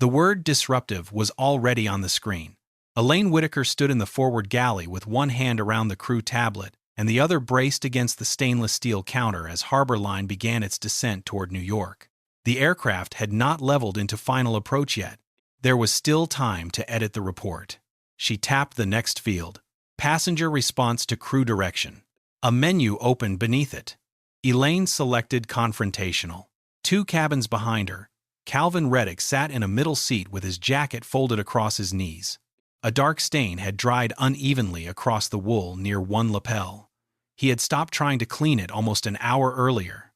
The word disruptive was already on the screen. Elaine Whitaker stood in the forward galley with one hand around the crew tablet and the other braced against the stainless steel counter as HarborLine began its descent toward New York. The aircraft had not leveled into final approach yet. There was still time to edit the report. She tapped the next field. Passenger response to crew direction. A menu opened beneath it. Elaine selected confrontational. 2 cabins behind her, Calvin Reddick sat in a middle seat with his jacket folded across his knees. A dark stain had dried unevenly across the wool near one lapel. He had stopped trying to clean it almost an hour earlier.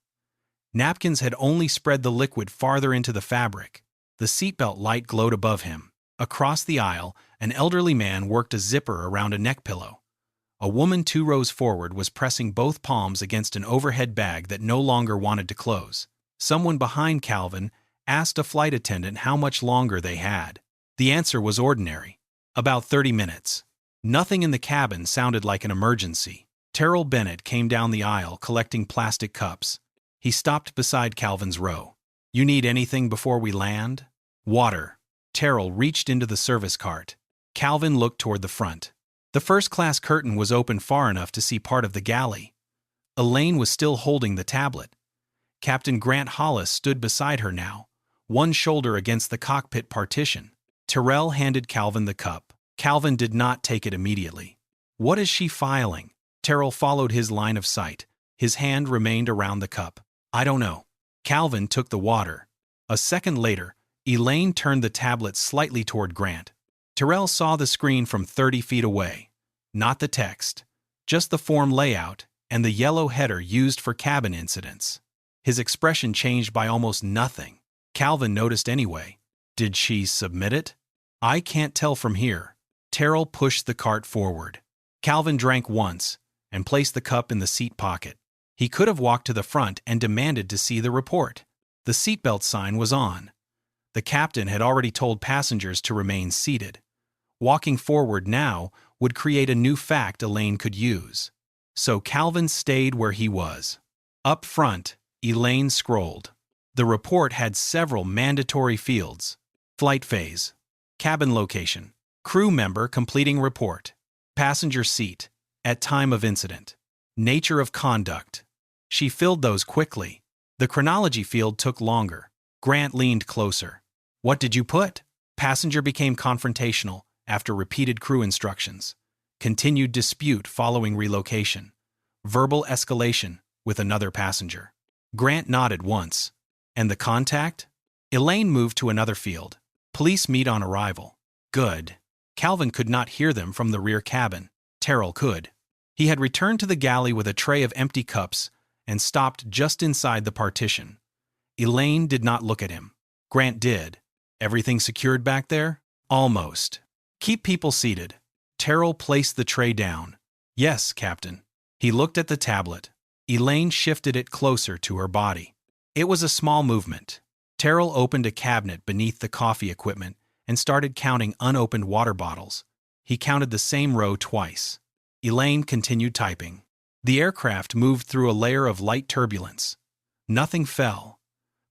Napkins had only spread the liquid farther into the fabric. The seatbelt light glowed above him. Across the aisle, an elderly man worked a zipper around a neck pillow. A woman 2 rows forward was pressing both palms against an overhead bag that no longer wanted to close. Someone behind Calvin asked a flight attendant how much longer they had. The answer was ordinary. About 30 minutes. Nothing in the cabin sounded like an emergency. Terrell Bennett came down the aisle collecting plastic cups. He stopped beside Calvin's row. "You need anything before we land?" "Water." Terrell reached into the service cart. Calvin looked toward the front. The first-class curtain was open far enough to see part of the galley. Elaine was still holding the tablet. Captain Grant Hollis stood beside her now, one shoulder against the cockpit partition. Terrell handed Calvin the cup. Calvin did not take it immediately. "What is she filing?" Terrell followed his line of sight. His hand remained around the cup. "I don't know." Calvin took the water. A second later, Elaine turned the tablet slightly toward Grant. Terrell saw the screen from 30 feet away. Not the text, just the form layout and the yellow header used for cabin incidents. His expression changed by almost nothing. Calvin noticed anyway. "Did she submit it?" "I can't tell from here." Terrell pushed the cart forward. Calvin drank once and placed the cup in the seat pocket. He could have walked to the front and demanded to see the report. The seatbelt sign was on. The captain had already told passengers to remain seated. Walking forward now would create a new fact Elaine could use. So Calvin stayed where he was. Up front, Elaine scrolled. The report had several mandatory fields. Flight phase, cabin location, crew member completing report, passenger seat, at time of incident, nature of conduct. She filled those quickly. The chronology field took longer. Grant leaned closer. "What did you put?" Passenger became confrontational after repeated crew instructions. Continued dispute following relocation. Verbal escalation with another passenger. Grant nodded once. "And the contact?" Elaine moved to another field. "Police meet on arrival." "Good." Calvin could not hear them from the rear cabin. Terrell could. He had returned to the galley with a tray of empty cups and stopped just inside the partition. Elaine did not look at him. Grant did. "Everything secured back there?" "Almost." "Keep people seated." Terrell placed the tray down. "Yes, Captain." He looked at the tablet. Elaine shifted it closer to her body. It was a small movement. Terrell opened a cabinet beneath the coffee equipment and started counting unopened water bottles. He counted the same row twice. Elaine continued typing. The aircraft moved through a layer of light turbulence. Nothing fell.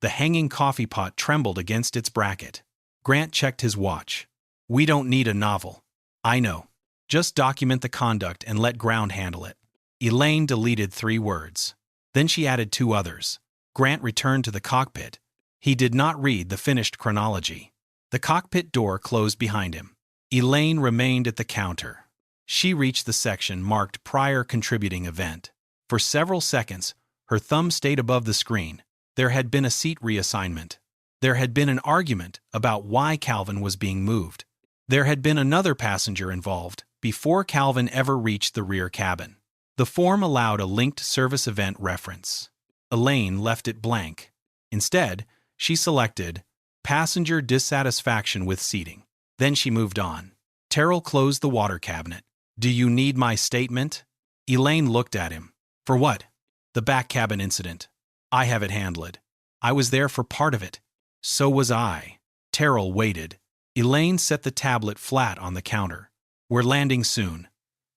The hanging coffee pot trembled against its bracket. Grant checked his watch. "We don't need a novel." "I know. Just document the conduct and let ground handle it." Elaine deleted 3 words. Then she added 2 others. Grant returned to the cockpit. He did not read the finished chronology. The cockpit door closed behind him. Elaine remained at the counter. She reached the section marked Prior Contributing Event. For several seconds, her thumb stayed above the screen. There had been a seat reassignment. There had been an argument about why Calvin was being moved. There had been another passenger involved before Calvin ever reached the rear cabin. The form allowed a linked service event reference. Elaine left it blank. Instead, she selected Passenger Dissatisfaction with Seating. Then she moved on. Terrell closed the water cabinet. "Do you need my statement?" Elaine looked at him. "For what?" "The back cabin incident. I have it handled. I was there for part of it." "So was I." Terrell waited. Elaine set the tablet flat on the counter. "We're landing soon.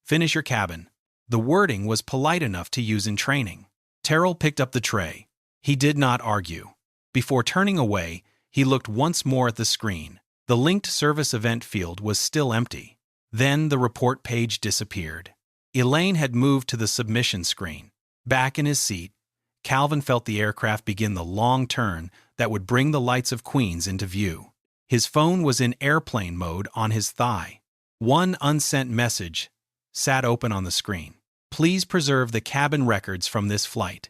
Finish your cabin." The wording was polite enough to use in training. Terrell picked up the tray. He did not argue. Before turning away, He looked once more at the screen. The linked service event field was still empty. Then the report page disappeared. Elaine had moved to the submission screen. Back in his seat, Calvin felt the aircraft begin the long turn that would bring the lights of Queens into view. His phone was in airplane mode on his thigh. One unsent message sat open on the screen. Please preserve the cabin records from this flight.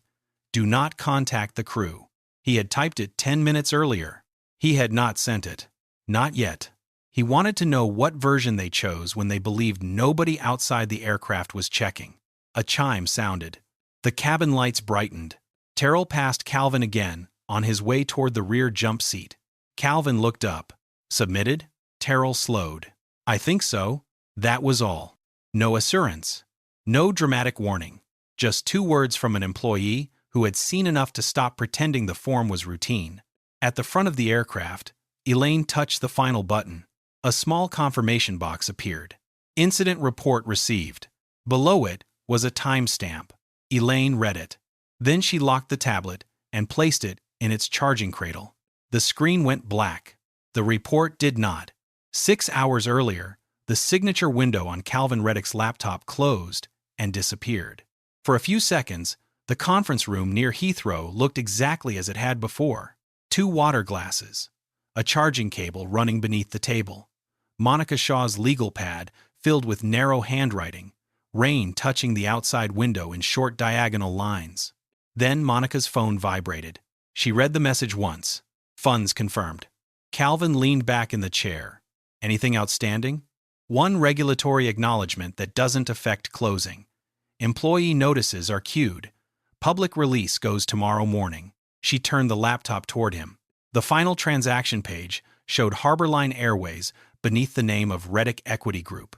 Do not contact the crew. He had typed it 10 minutes earlier. He had not sent it. Not yet. He wanted to know what version they chose when they believed nobody outside the aircraft was checking. A chime sounded. The cabin lights brightened. Terrell passed Calvin again, on his way toward the rear jump seat. Calvin looked up. Submitted? Terrell slowed. I think so. That was all. No assurance. No dramatic warning. Just 2 words from an employee who had seen enough to stop pretending the form was routine. At the front of the aircraft, Elaine touched the final button. A small confirmation box appeared. Incident report received. Below it was a timestamp. Elaine read it. Then she locked the tablet and placed it in its charging cradle. The screen went black. The report did not. 6 hours earlier, the signature window on Calvin Reddick's laptop closed and disappeared. For a few seconds, the conference room near Heathrow looked exactly as it had before. 2 water glasses, a charging cable running beneath the table, Monica Shaw's legal pad filled with narrow handwriting, rain touching the outside window in short diagonal lines. Then Monica's phone vibrated. She read the message once. Funds confirmed. Calvin leaned back in the chair. Anything outstanding? One regulatory acknowledgement that doesn't affect closing. Employee notices are queued. Public release goes tomorrow morning. She turned the laptop toward him. The final transaction page showed HarborLine Airways beneath the name of Reddick Equity Group.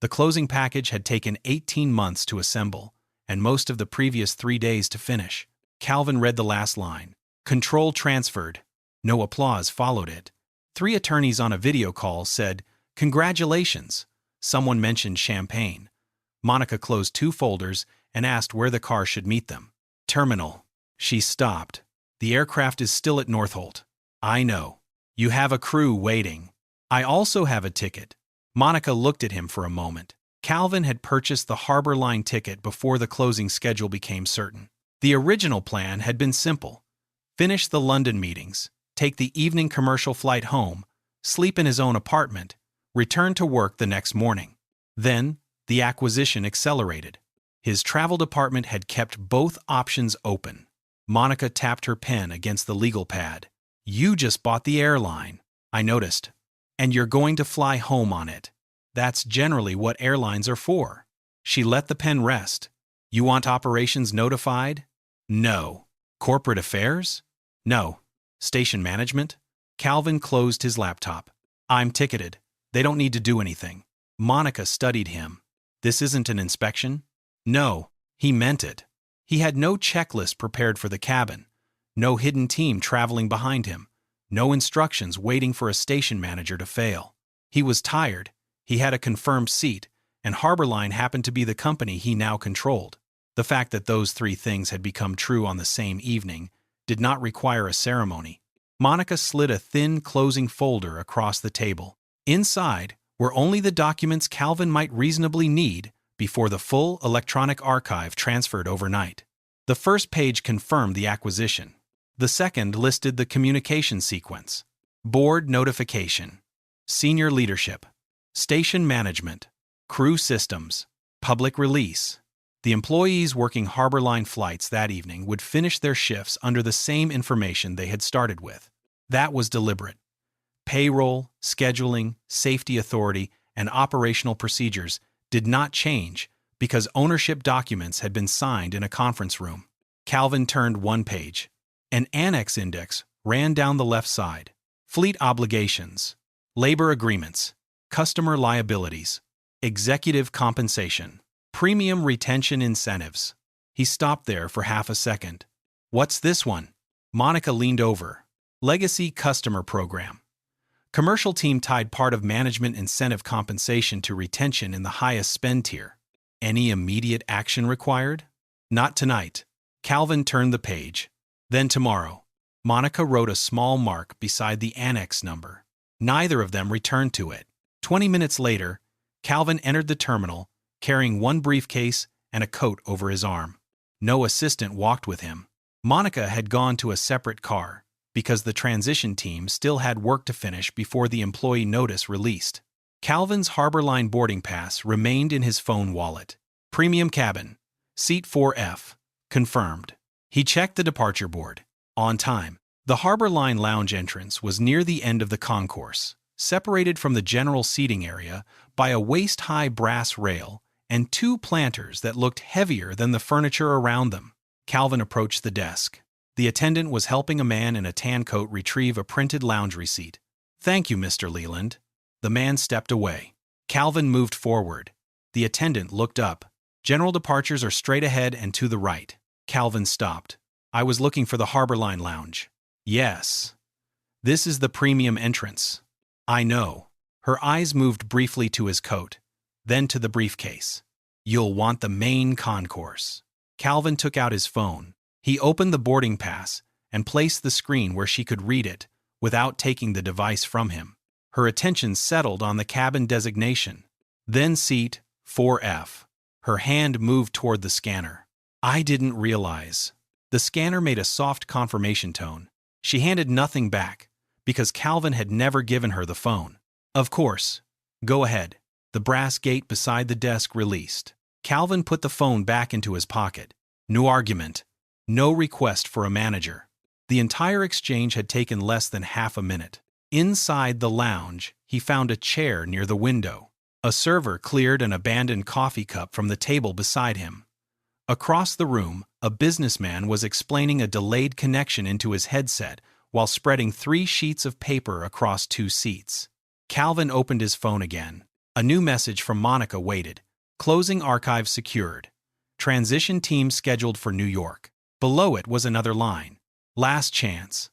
The closing package had taken 18 months to assemble, and most of the previous 3 days to finish. Calvin read the last line. Control transferred. No applause followed it. 3 attorneys on a video call said, "Congratulations." Someone mentioned champagne. Monica closed 2 folders and asked where the car should meet them. Terminal. She stopped. The aircraft is still at Northolt. I know. You have a crew waiting. I also have a ticket. Monica looked at him for a moment. Calvin had purchased the HarborLine ticket before the closing schedule became certain. The original plan had been simple. Finish the London meetings, take the evening commercial flight home, sleep in his own apartment, return to work the next morning. Then, the acquisition accelerated. His travel department had kept both options open. Monica tapped her pen against the legal pad. You just bought the airline. I noticed. And you're going to fly home on it. That's generally what airlines are for. She let the pen rest. You want operations notified? No. Corporate affairs? No. Station management? Calvin closed his laptop. I'm ticketed. They don't need to do anything. Monica studied him. This isn't an inspection? No. He meant it. He had no checklist prepared for the cabin, no hidden team traveling behind him, no instructions waiting for a station manager to fail. He was tired, he had a confirmed seat, and HarborLine happened to be the company he now controlled. The fact that those 3 things had become true on the same evening did not require a ceremony. Monica slid a thin closing folder across the table. Inside were only the documents Calvin might reasonably need before the full electronic archive transferred overnight. The first page confirmed the acquisition. The second listed the communication sequence. Board notification. Senior leadership. Station management. Crew systems. Public release. The employees working HarborLine flights that evening would finish their shifts under the same information they had started with. That was deliberate. Payroll, scheduling, safety authority, and operational procedures did not change because ownership documents had been signed in a conference room. Calvin turned 1 page. An annex index ran down the left side. Fleet obligations, labor agreements, customer liabilities, executive compensation, premium retention incentives. He stopped there for half a second. What's this one? Monica leaned over. Legacy customer program. Commercial team tied part of management incentive compensation to retention in the highest spend tier. Any immediate action required? Not tonight. Calvin turned the page. Then tomorrow. Monica wrote a small mark beside the annex number. Neither of them returned to it. 20 minutes later, Calvin entered the terminal, carrying one briefcase and a coat over his arm. No assistant walked with him. Monica had gone to a separate car, because the transition team still had work to finish before the employee notice released. Calvin's HarborLine boarding pass remained in his phone wallet. Premium cabin. Seat 4F. Confirmed. He checked the departure board. On time. The HarborLine lounge entrance was near the end of the concourse, separated from the general seating area by a waist-high brass rail and two planters that looked heavier than the furniture around them. Calvin approached the desk. The attendant was helping a man in a tan coat retrieve a printed lounge receipt. "Thank you, Mr. Leland." The man stepped away. Calvin moved forward. The attendant looked up. "General departures are straight ahead and to the right." Calvin stopped. "I was looking for the HarborLine lounge." "Yes. This is the premium entrance." "I know." Her eyes moved briefly to his coat, then to the briefcase. "You'll want the main concourse." Calvin took out his phone. He opened the boarding pass and placed the screen where she could read it without taking the device from him. Her attention settled on the cabin designation. Then seat 4F. Her hand moved toward the scanner. "I didn't realize." The scanner made a soft confirmation tone. She handed nothing back, because Calvin had never given her the phone. "Of course. Go ahead." The brass gate beside the desk released. Calvin put the phone back into his pocket. No argument. No request for a manager. The entire exchange had taken less than half a minute. Inside the lounge, he found a chair near the window. A server cleared an abandoned coffee cup from the table beside him. Across the room, a businessman was explaining a delayed connection into his headset while spreading 3 sheets of paper across 2 seats. Calvin opened his phone again. A new message from Monica waited. "Closing archive secured. Transition team scheduled for New York." Below it was another line. "Last chance.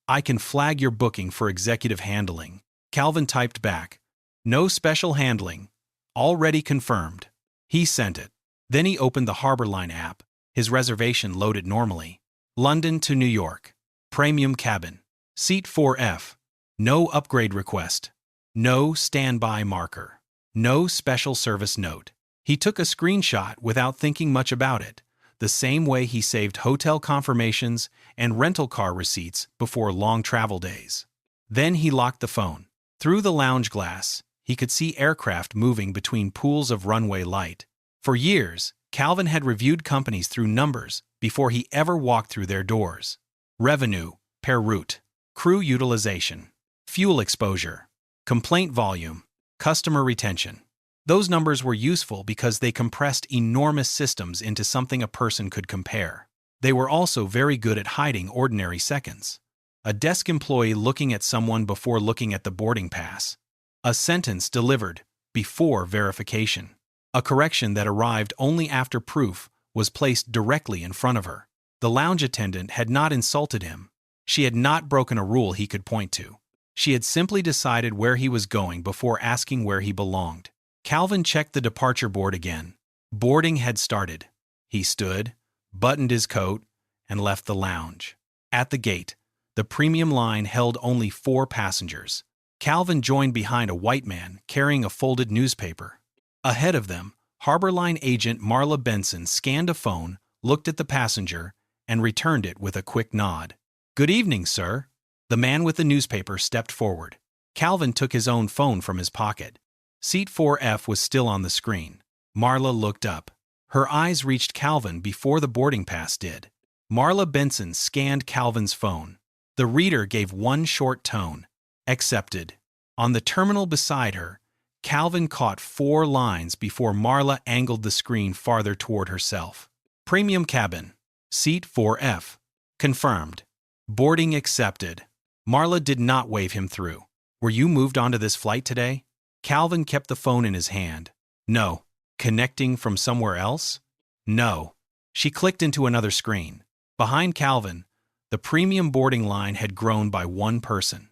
I can flag your booking for executive handling." Calvin typed back. "No special handling. Already confirmed." He sent it. Then he opened the HarborLine app. His reservation loaded normally. London to New York. Premium cabin. Seat 4F. No upgrade request. No standby marker. No special service note. He took a screenshot without thinking much about it, the same way he saved hotel confirmations and rental car receipts before long travel days. Then he locked the phone. Through the lounge glass, he could see aircraft moving between pools of runway light. For years, Calvin had reviewed companies through numbers before he ever walked through their doors. Revenue, per route, crew utilization, fuel exposure, complaint volume, customer retention. Those numbers were useful because they compressed enormous systems into something a person could compare. They were also very good at hiding ordinary seconds. A desk employee looking at someone before looking at the boarding pass. A sentence delivered before verification. A correction that arrived only after proof was placed directly in front of her. The lounge attendant had not insulted him. She had not broken a rule he could point to. She had simply decided where he was going before asking where he belonged. Calvin checked the departure board again. Boarding had started. He stood, buttoned his coat, and left the lounge. At the gate, the premium line held only 4 passengers. Calvin joined behind a white man carrying a folded newspaper. Ahead of them, HarborLine agent Marla Benson scanned a phone, looked at the passenger, and returned it with a quick nod. "Good evening, sir." The man with the newspaper stepped forward. Calvin took his own phone from his pocket. Seat 4F was still on the screen. Marla looked up. Her eyes reached Calvin before the boarding pass did. Marla Benson scanned Calvin's phone. The reader gave one short tone. "Accepted." On the terminal beside her, Calvin caught 4 lines before Marla angled the screen farther toward herself. Premium cabin. Seat 4F. Confirmed. Boarding accepted. Marla did not wave him through. "Were you moved onto this flight today?" Calvin kept the phone in his hand. "No." "Connecting from somewhere else?" "No." She clicked into another screen. Behind Calvin, the premium boarding line had grown by 1 person.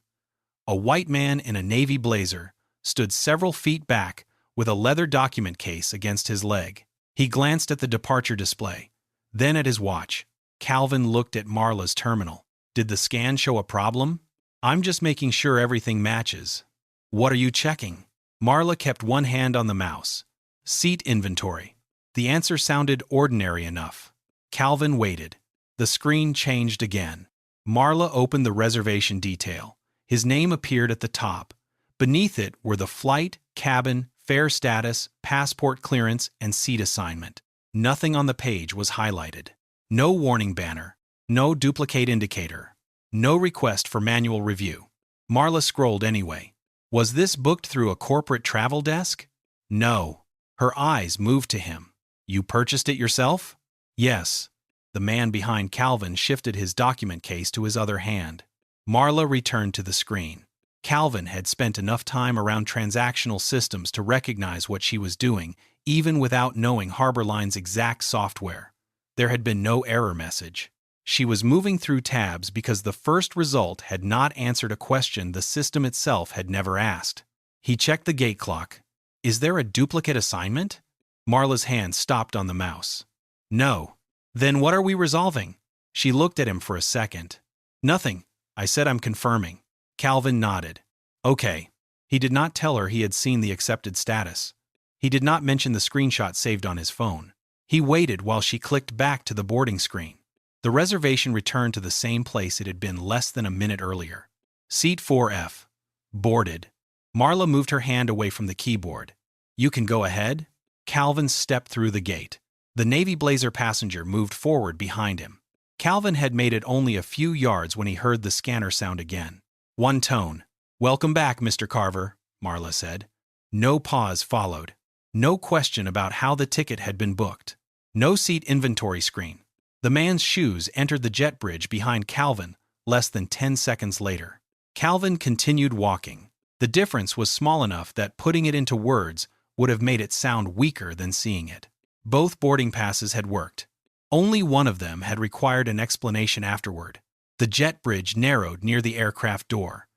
A white man in a navy blazer stood several feet back with a leather document case against his leg. He glanced at the departure display, then at his watch. Calvin looked at Marla's terminal. Did the scan show a problem? I'm just making sure everything matches. What are you checking? Marla kept one hand on the mouse. Seat inventory. The answer sounded ordinary enough. Calvin waited. The screen changed again. Marla opened the reservation detail. His name appeared at the top. Beneath it were the flight, cabin, fare status, passport clearance, and seat assignment. Nothing on the page was highlighted. No warning banner. No duplicate indicator. No request for manual review. Marla scrolled anyway. Was this booked through a corporate travel desk? No. Her eyes moved to him. You purchased it yourself? Yes. The man behind Calvin shifted his document case to his other hand. Marla returned to the screen. Calvin had spent enough time around transactional systems to recognize what she was doing, even without knowing HarborLine's exact software. There had been no error message. She was moving through tabs because the first result had not answered a question the system itself had never asked. He checked the gate clock. Is there a duplicate assignment? Marla's hand stopped on the mouse. No. Then what are we resolving? She looked at him for a second. Nothing. I said I'm confirming. Calvin nodded. Okay. He did not tell her he had seen the accepted status. He did not mention the screenshot saved on his phone. He waited while she clicked back to the boarding screen. The reservation returned to the same place it had been less than a minute earlier. Seat 4F. Boarded. Marla moved her hand away from the keyboard. You can go ahead? Calvin stepped through the gate. The navy blazer passenger moved forward behind him. Calvin had made it only a few yards when he heard the scanner sound again. One tone. Welcome back, Mr. Carver, Marla said. No pause followed. No question about how the ticket had been booked. No seat inventory screen. The man's shoes entered the jet bridge behind Calvin less than 10 seconds later. Calvin continued walking. The difference was small enough that putting it into words would have made it sound weaker than seeing it. Both boarding passes had worked. Only one of them had required an explanation afterward. The jet bridge narrowed near the aircraft door.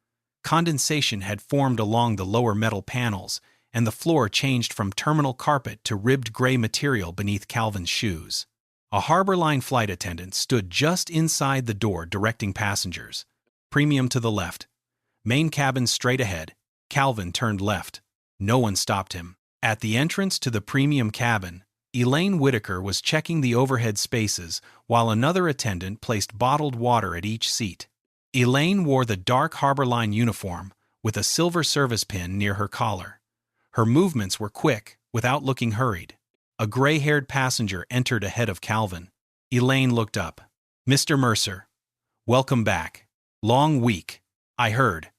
Condensation had formed along the lower metal panels, and the floor changed from terminal carpet to ribbed gray material beneath Calvin's shoes. A HarborLine flight attendant stood just inside the door directing passengers. Premium to the left. Main cabin straight ahead. Calvin turned left. No one stopped him. At the entrance to the premium cabin, Elaine Whitaker was checking the overhead spaces while another attendant placed bottled water at each seat. Elaine wore the dark HarborLine uniform with a silver service pin near her collar. Her movements were quick, without looking hurried. A gray-haired passenger entered ahead of Calvin. Elaine looked up. Mr. Mercer. Welcome back. Long week. I heard.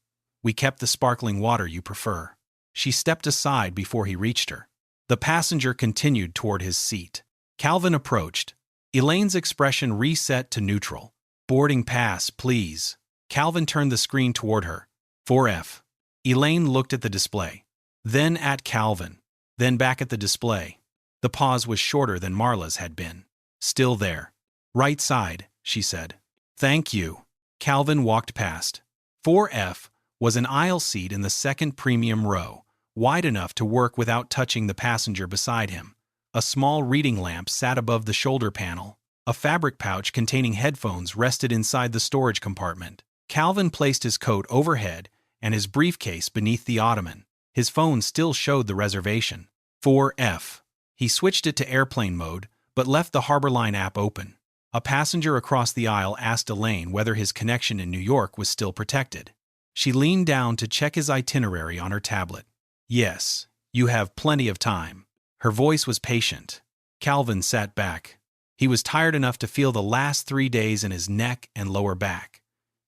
We kept the sparkling water you prefer. She stepped aside before he reached her. The passenger continued toward his seat. Calvin approached. Elaine's expression reset to neutral. Boarding pass, please. Calvin turned the screen toward her. 4F. Elaine looked at the display. Then at Calvin. Then back at the display. The pause was shorter than Marla's had been. Still there. Right side, she said. Thank you. Calvin walked past. 4F was an aisle seat in the second premium row, wide enough to work without touching the passenger beside him. A small reading lamp sat above the shoulder panel. A fabric pouch containing headphones rested inside the storage compartment. Calvin placed his coat overhead and his briefcase beneath the ottoman. His phone still showed the reservation. 4F. He switched it to airplane mode, but left the HarborLine app open. A passenger across the aisle asked Elaine whether his connection in New York was still protected. She leaned down to check his itinerary on her tablet. Yes, you have plenty of time. Her voice was patient. Calvin sat back. He was tired enough to feel the last 3 days in his neck and lower back.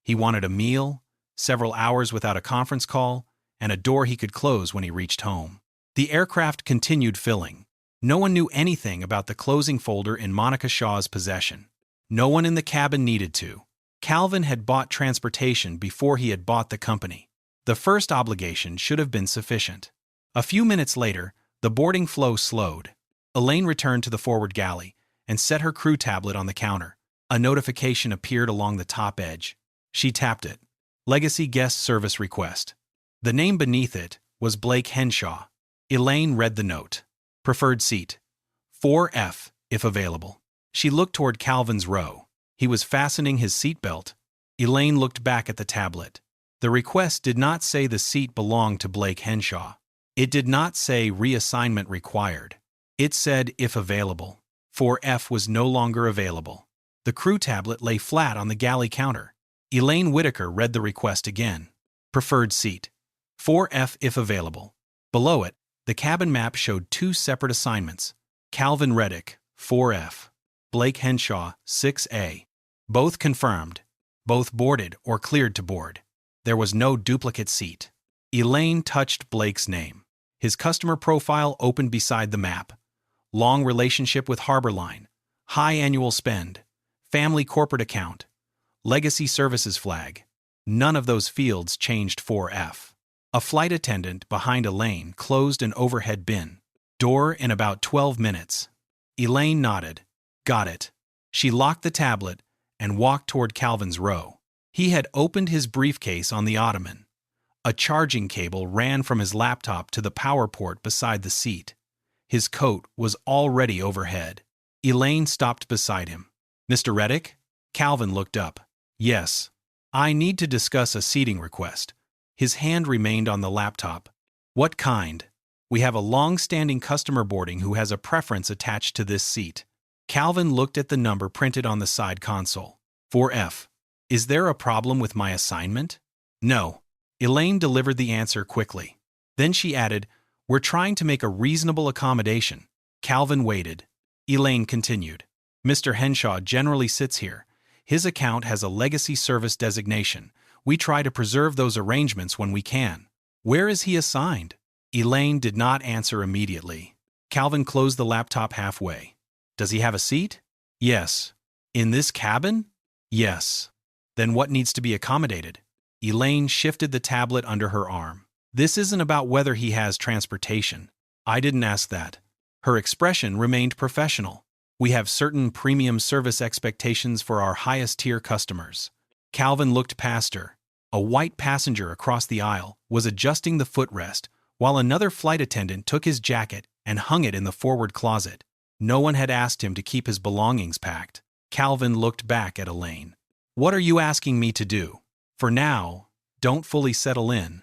He wanted a meal, several hours without a conference call, and a door he could close when he reached home. The aircraft continued filling. No one knew anything about the closing folder in Monica Shaw's possession. No one in the cabin needed to. Calvin had bought transportation before he had bought the company. The first obligation should have been sufficient. A few minutes later, the boarding flow slowed. Elaine returned to the forward galley and set her crew tablet on the counter. A notification appeared along the top edge. She tapped it. Legacy Guest Service Request. The name beneath it was Blake Henshaw. Elaine read the note. Preferred seat. 4F, if available. She looked toward Calvin's row. He was fastening his seatbelt. Elaine looked back at the tablet. The request did not say the seat belonged to Blake Henshaw. It did not say reassignment required. It said if available. 4F was no longer available. The crew tablet lay flat on the galley counter. Elaine Whitaker read the request again. Preferred seat. 4F if available. Below it, the cabin map showed two separate assignments. Calvin Reddick, 4F. Blake Henshaw, 6A. Both confirmed. Both boarded or cleared to board. There was no duplicate seat. Elaine touched Blake's name. His customer profile opened beside the map. Long relationship with HarborLine. High annual spend. Family corporate account. Legacy services flag. None of those fields changed 4F. A flight attendant behind Elaine closed an overhead bin. Door in about 12 minutes. Elaine nodded. Got it. She locked the tablet and walked toward Calvin's row. He had opened his briefcase on the ottoman. A charging cable ran from his laptop to the power port beside the seat. His coat was already overhead. Elaine stopped beside him. Mr. Reddick? Calvin looked up. Yes. I need to discuss a seating request. His hand remained on the laptop. What kind? We have a long-standing customer boarding who has a preference attached to this seat. Calvin looked at the number printed on the side console. 4F. Is there a problem with my assignment? No. Elaine delivered the answer quickly. Then she added, We're trying to make a reasonable accommodation. Calvin waited. Elaine continued. Mr. Henshaw generally sits here. His account has a legacy service designation. We try to preserve those arrangements when we can. Where is he assigned? Elaine did not answer immediately. Calvin closed the laptop halfway. Does he have a seat? Yes. In this cabin? Yes. Then what needs to be accommodated? Elaine shifted the tablet under her arm. This isn't about whether he has transportation. I didn't ask that. Her expression remained professional. We have certain premium service expectations for our highest-tier customers. Calvin looked past her. A white passenger across the aisle was adjusting the footrest, while another flight attendant took his jacket and hung it in the forward closet. No one had asked him to keep his belongings packed. Calvin looked back at Elaine. What are you asking me to do? For now, don't fully settle in.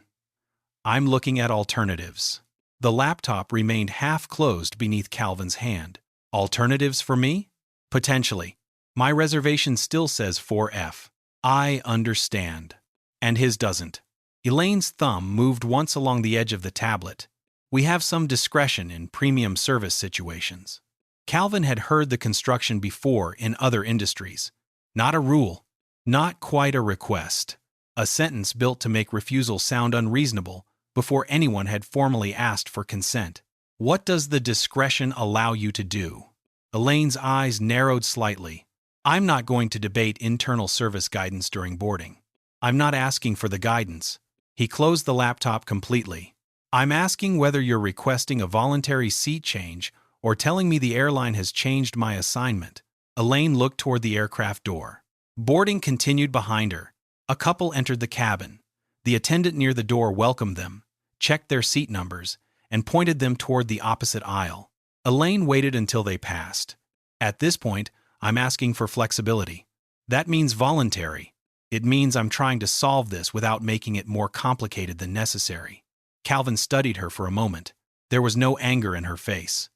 I'm looking at alternatives. The laptop remained half-closed beneath Calvin's hand. Alternatives for me? Potentially. My reservation still says 4F. I understand. And his doesn't. Elaine's thumb moved once along the edge of the tablet. We have some discretion in premium service situations. Calvin had heard the construction before in other industries. Not a rule. Not quite a request. A sentence built to make refusal sound unreasonable before anyone had formally asked for consent. What does the discretion allow you to do? Elaine's eyes narrowed slightly. I'm not going to debate internal service guidance during boarding. I'm not asking for the guidance. He closed the laptop completely. I'm asking whether you're requesting a voluntary seat change or telling me the airline has changed my assignment. Elaine looked toward the aircraft door. Boarding continued behind her. A couple entered the cabin. The attendant near the door welcomed them, checked their seat numbers, and pointed them toward the opposite aisle. Elaine waited until they passed. At this point, I'm asking for flexibility. That means voluntary. It means I'm trying to solve this without making it more complicated than necessary. Calvin studied her for a moment. There was no anger in her face.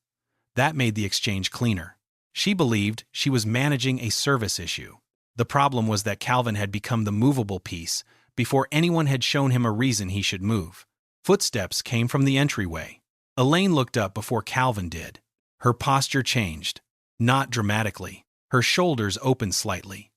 That made the exchange cleaner. She believed she was managing a service issue. The problem was that Calvin had become the movable piece before anyone had shown him a reason he should move. Footsteps came from the entryway. Elaine looked up before Calvin did. Her posture changed. Not dramatically. Her shoulders opened slightly.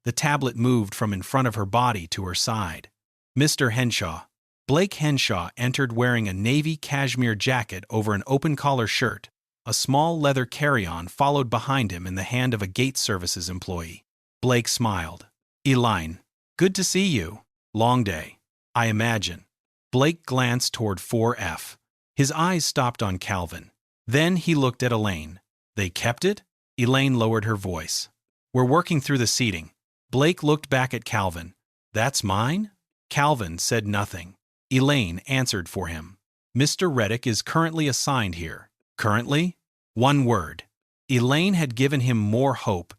The tablet moved from in front of her body to her side. Mr. Henshaw. Blake Henshaw entered wearing a navy cashmere jacket over an open-collar shirt. A small leather carry-on followed behind him in the hand of a gate services employee. Blake smiled. Elaine, good to see you. Long day, I imagine. Blake glanced toward 4F. His eyes stopped on Calvin. Then he looked at Elaine. They kept it? Elaine lowered her voice. We're working through the seating. Blake looked back at Calvin. That's mine? Calvin said nothing. Elaine answered for him. Mr. Reddick is currently assigned here. Currently? One word. Elaine had given him more hope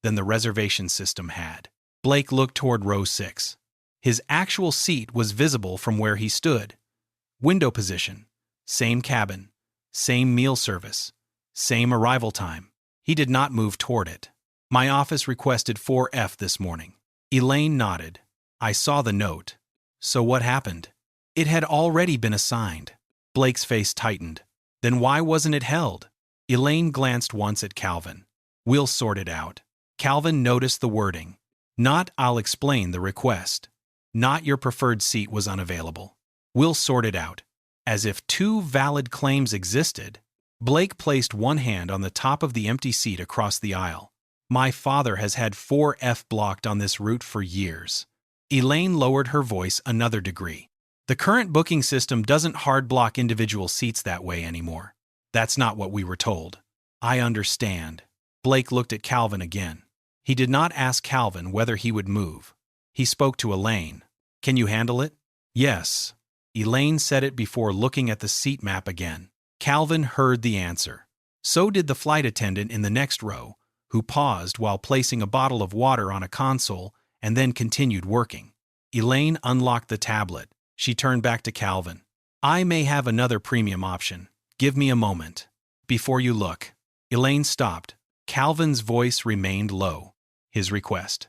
than the reservation system had. Blake looked toward row 6. His actual seat was visible from where he stood. Window position. Same cabin. Same meal service. Same arrival time. He did not move toward it. My office requested 4F this morning. Elaine nodded. I saw the note. So what happened? It had already been assigned. Blake's face tightened. Then why wasn't it held? Elaine glanced once at Calvin. We'll sort it out. Calvin noticed the wording. Not I'll explain the request. Not your preferred seat was unavailable. We'll sort it out. As if two valid claims existed, Blake placed one hand on the top of the empty seat across the aisle. My father has had 4F blocked on this route for years. Elaine lowered her voice another degree. The current booking system doesn't hard block individual seats that way anymore. That's not what we were told. I understand. Blake looked at Calvin again. He did not ask Calvin whether he would move. He spoke to Elaine. Can you handle it? Yes. Elaine said it before looking at the seat map again. Calvin heard the answer. So did the flight attendant in the next row, who paused while placing a bottle of water on a console and then continued working. Elaine unlocked the tablet. She turned back to Calvin. I may have another premium option. Give me a moment. Before you look. Elaine stopped. Calvin's voice remained low. His request.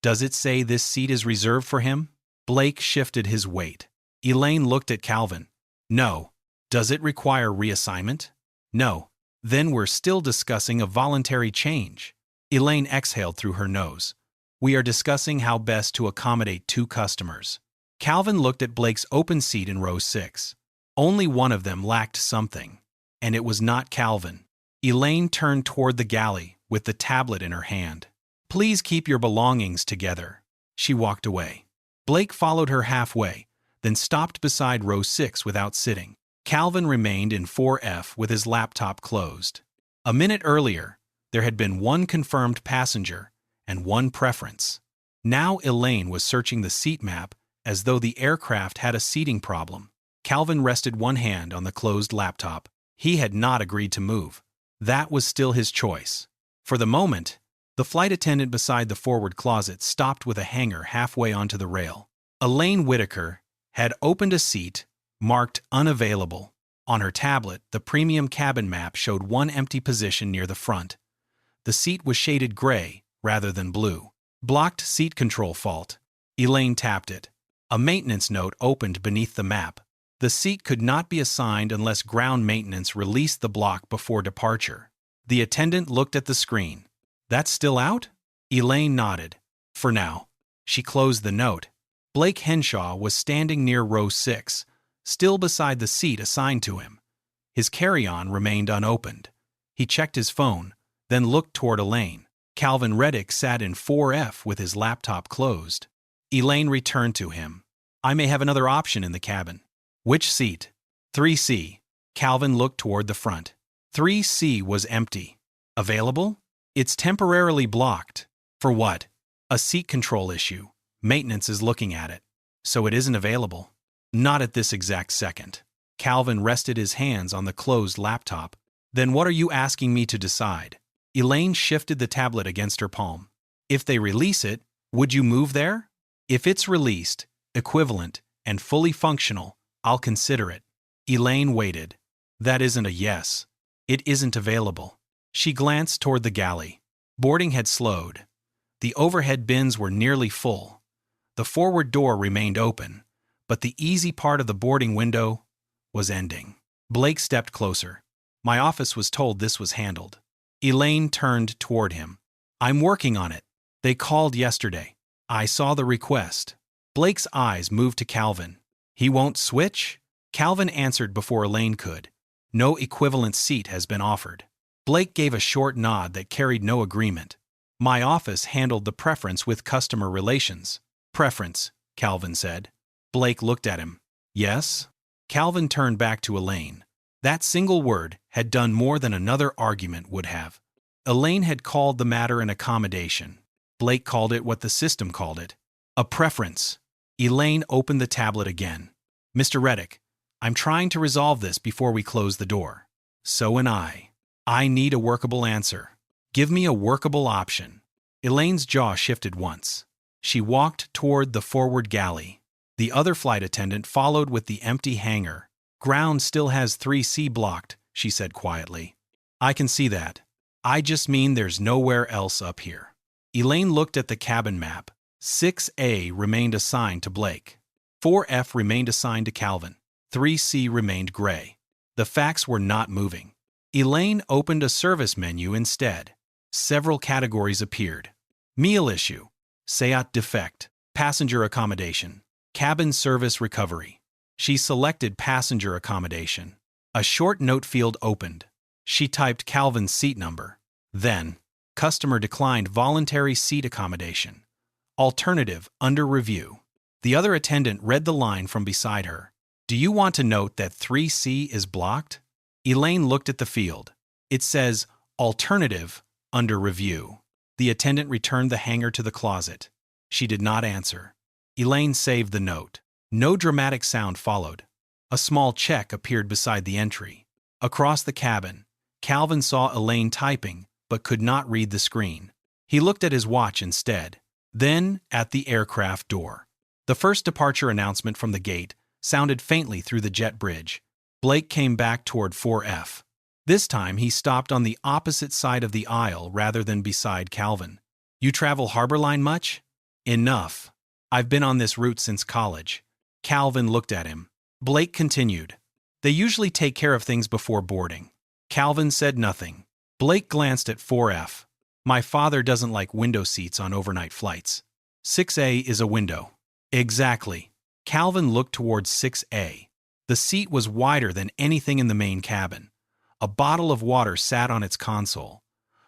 Does it say this seat is reserved for him? Blake shifted his weight. Elaine looked at Calvin. No. Does it require reassignment? No. Then we're still discussing a voluntary change. Elaine exhaled through her nose. We are discussing how best to accommodate two customers. Calvin looked at Blake's open seat in row 6. Only one of them lacked something, and it was not Calvin. Elaine turned toward the galley with the tablet in her hand. Please keep your belongings together. She walked away. Blake followed her halfway, then stopped beside row 6 without sitting. Calvin remained in 4F with his laptop closed. A minute earlier, there had been one confirmed passenger and one preference. Now Elaine was searching the seat map as though the aircraft had a seating problem. Calvin rested one hand on the closed laptop. He had not agreed to move. That was still his choice. For the moment, the flight attendant beside the forward closet stopped with a hanger halfway onto the rail. Elaine Whitaker had opened a seat marked unavailable. On her tablet, the premium cabin map showed one empty position near the front. The seat was shaded gray rather than blue. Blocked seat control fault. Elaine tapped it. A maintenance note opened beneath the map. The seat could not be assigned unless ground maintenance released the block before departure. The attendant looked at the screen. That's still out? Elaine nodded. For now. She closed the note. Blake Henshaw was standing near row 6, still beside the seat assigned to him. His carry-on remained unopened. He checked his phone, then looked toward Elaine. Calvin Reddick sat in 4F with his laptop closed. Elaine returned to him. I may have another option in the cabin. Which seat? 3C. Calvin looked toward the front. 3C was empty. Available? It's temporarily blocked. For what? A seat control issue. Maintenance is looking at it. So it isn't available. Not at this exact second. Calvin rested his hands on the closed laptop. Then what are you asking me to decide? Elaine shifted the tablet against her palm. If they release it, would you move there? If it's released, equivalent, and fully functional, I'll consider it. Elaine waited. That isn't a yes. It isn't available. She glanced toward the galley. Boarding had slowed. The overhead bins were nearly full. The forward door remained open, but the easy part of the boarding window was ending. Blake stepped closer. My office was told this was handled. Elaine turned toward him. I'm working on it. They called yesterday. I saw the request. Blake's eyes moved to Calvin. He won't switch? Calvin answered before Elaine could. No equivalent seat has been offered. Blake gave a short nod that carried no agreement. My office handled the preference with customer relations. Preference, Calvin said. Blake looked at him. Yes? Calvin turned back to Elaine. That single word had done more than another argument would have. Elaine had called the matter an accommodation. Blake called it what the system called it. A preference. Elaine opened the tablet again. Mr. Reddick, I'm trying to resolve this before we close the door. So am I. I need a workable answer. Give me a workable option. Elaine's jaw shifted once. She walked toward the forward galley. The other flight attendant followed with the empty hangar. "Ground still has 3C blocked," she said quietly. "I can see that. I just mean there's nowhere else up here." Elaine looked at the cabin map. 6A remained assigned to Blake. 4F remained assigned to Calvin. 3C remained gray. The facts were not moving. Elaine opened a service menu instead. Several categories appeared. Meal issue, SEAT defect, passenger accommodation, cabin service recovery. She selected passenger accommodation. A short note field opened. She typed Calvin's seat number. Then, customer declined voluntary seat accommodation. Alternative under review. The other attendant read the line from beside her. "Do you want to note that 3C is blocked?" Elaine looked at the field. "It says alternative under review." The attendant returned the hanger to the closet. She did not answer. Elaine saved the note. No dramatic sound followed. A small check appeared beside the entry. Across the cabin, Calvin saw Elaine typing, but could not read the screen. He looked at his watch instead, then at the aircraft door. The first departure announcement from the gate sounded faintly through the jet bridge. Blake came back toward 4F. This time he stopped on the opposite side of the aisle rather than beside Calvin. "You travel HarborLine much?" "Enough. I've been on this route since college." Calvin looked at him. Blake continued. "They usually take care of things before boarding." Calvin said nothing. Blake glanced at 4F. "My father doesn't like window seats on overnight flights." 6A is a window. Exactly. Calvin looked towards 6A. The seat was wider than anything in the main cabin. A bottle of water sat on its console.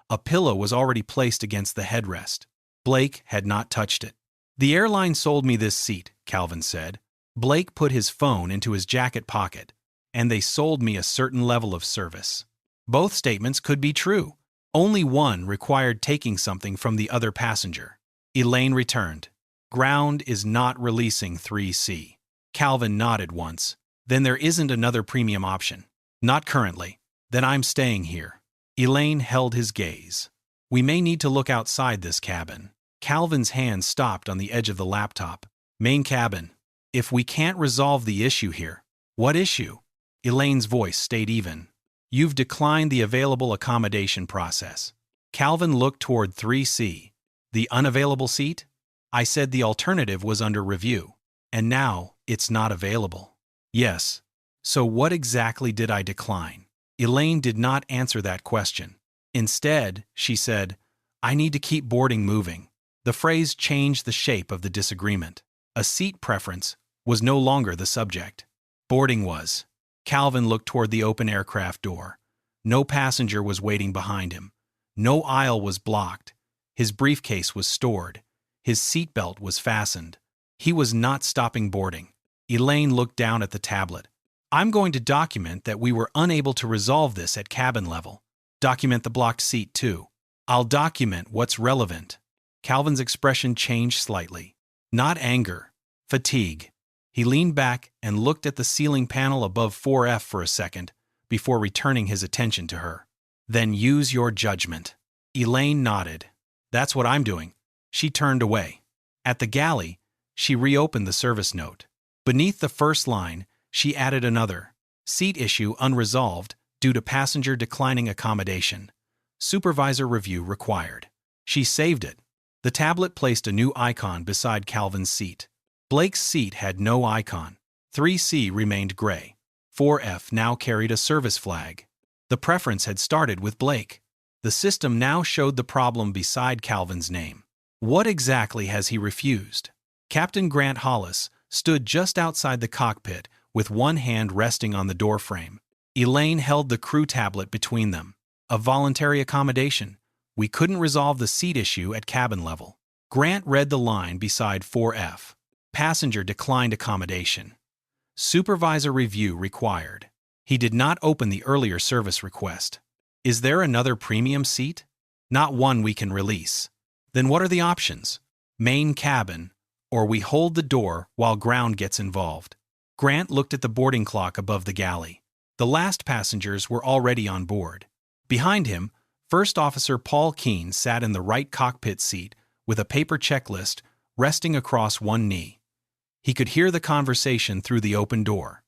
A pillow was already placed against the headrest. Blake had not touched it. "The airline sold me this seat," Calvin said. Blake put his phone into his jacket pocket. "And they sold me a certain level of service." Both statements could be true. Only one required taking something from the other passenger. Elaine returned. "Ground is not releasing 3C. Calvin nodded once. "Then there isn't another premium option." "Not currently." "Then I'm staying here." Elaine held his gaze. "We may need to look outside this cabin." Calvin's hand stopped on the edge of the laptop. "Main cabin. If we can't resolve the issue here." "What issue?" Elaine's voice stayed even. "You've declined the available accommodation process." Calvin looked toward 3C. "The unavailable seat?" "I said the alternative was under review. And now it's not available." "Yes. So what exactly did I decline?" Elaine did not answer that question. Instead, she said, "I need to keep boarding moving." The phrase changed the shape of the disagreement. A seat preference was no longer the subject. Boarding was. Calvin looked toward the open aircraft door. No passenger was waiting behind him. No aisle was blocked. His briefcase was stored. His seatbelt was fastened. He was not stopping boarding. Elaine looked down at the tablet. "I'm going to document that we were unable to resolve this at cabin level. Document the blocked seat, too." "I'll document what's relevant." Calvin's expression changed slightly. Not anger, fatigue. He leaned back and looked at the ceiling panel above 4F for a second before returning his attention to her. "Then use your judgment." Elaine nodded. "That's what I'm doing." She turned away. At the galley, she reopened the service note. Beneath the first line, she added another. "Seat issue unresolved due to passenger declining accommodation. Supervisor review required." She saved it. The tablet placed a new icon beside Calvin's seat. Blake's seat had no icon. 3C remained gray. 4F now carried a service flag. The preference had started with Blake. The system now showed the problem beside Calvin's name. What exactly has he refused? Captain Grant Hollis stood just outside the cockpit with one hand resting on the doorframe. Elaine held the crew tablet between them. "A voluntary accommodation. We couldn't resolve the seat issue at cabin level." Grant read the line beside 4F. "Passenger declined accommodation. Supervisor review required." He did not open the earlier service request. "Is there another premium seat?" "Not one we can release." "Then what are the options?" "Main cabin, or we hold the door while ground gets involved." Grant looked at the boarding clock above the galley. The last passengers were already on board. Behind him, First Officer Paul Keene sat in the right cockpit seat with a paper checklist resting across one knee. He could hear the conversation through the open door.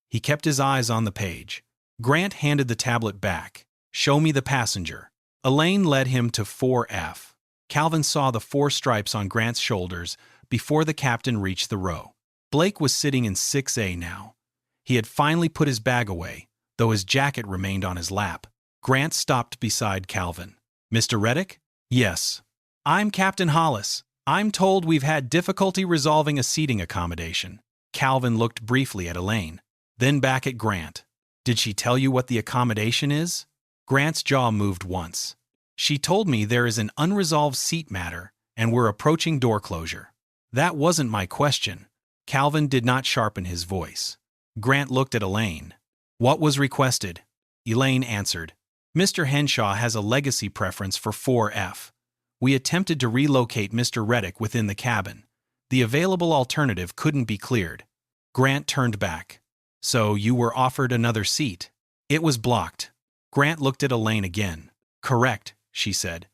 He kept his eyes on the page. Grant handed the tablet back. "Show me the passenger." Elaine led him to 4F. Calvin saw the 4 stripes on Grant's shoulders before the captain reached the row. Blake was sitting in 6A now. He had finally put his bag away, though his jacket remained on his lap. Grant stopped beside Calvin. "Mr. Reddick?" "Yes." "I'm Captain Hollis. I'm told we've had difficulty resolving a seating accommodation." Calvin looked briefly at Elaine, then back at Grant. "Did she tell you what the accommodation is?" Grant's jaw moved once. "She told me there is an unresolved seat matter, and we're approaching door closure." "That wasn't my question." Calvin did not sharpen his voice. Grant looked at Elaine. "What was requested?" Elaine answered. "Mr. Henshaw has a legacy preference for 4F. We attempted to relocate Mr. Reddick within the cabin. The available alternative couldn't be cleared." Grant turned back. "So you were offered another seat?" "It was blocked." Grant looked at Elaine again. "Correct," she said.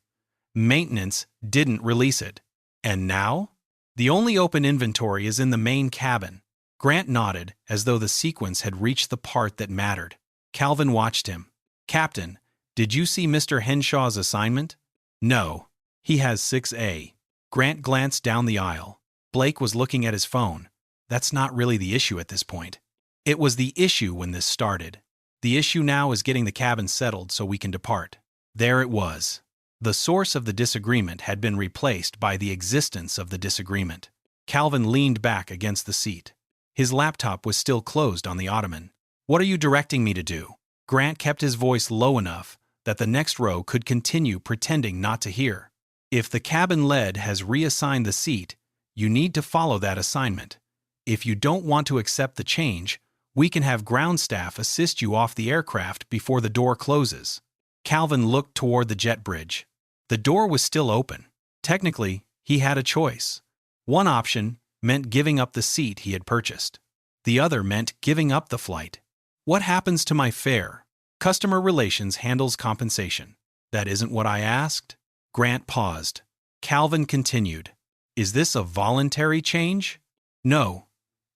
"Maintenance didn't release it." "And now?" "The only open inventory is in the main cabin." Grant nodded, as though the sequence had reached the part that mattered. Calvin watched him. "Captain, did you see Mr. Henshaw's assignment?" "No. He has 6A." Grant glanced down the aisle. Blake was looking at his phone. "That's not really the issue at this point." "It was the issue when this started. The issue now is getting the cabin settled so we can depart." There it was. The source of the disagreement had been replaced by the existence of the disagreement. Calvin leaned back against the seat. His laptop was still closed on the ottoman. "What are you directing me to do?" Grant kept his voice low enough that the next row could continue pretending not to hear. "If the cabin lead has reassigned the seat, you need to follow that assignment. If you don't want to accept the change, we can have ground staff assist you off the aircraft before the door closes." Calvin looked toward the jet bridge. The door was still open. Technically, he had a choice. One option meant giving up the seat he had purchased. The other meant giving up the flight. "What happens to my fare?" "Customer Relations handles compensation." "That isn't what I asked." Grant paused. Calvin continued. "Is this a voluntary change?" "No,"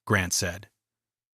Grant said.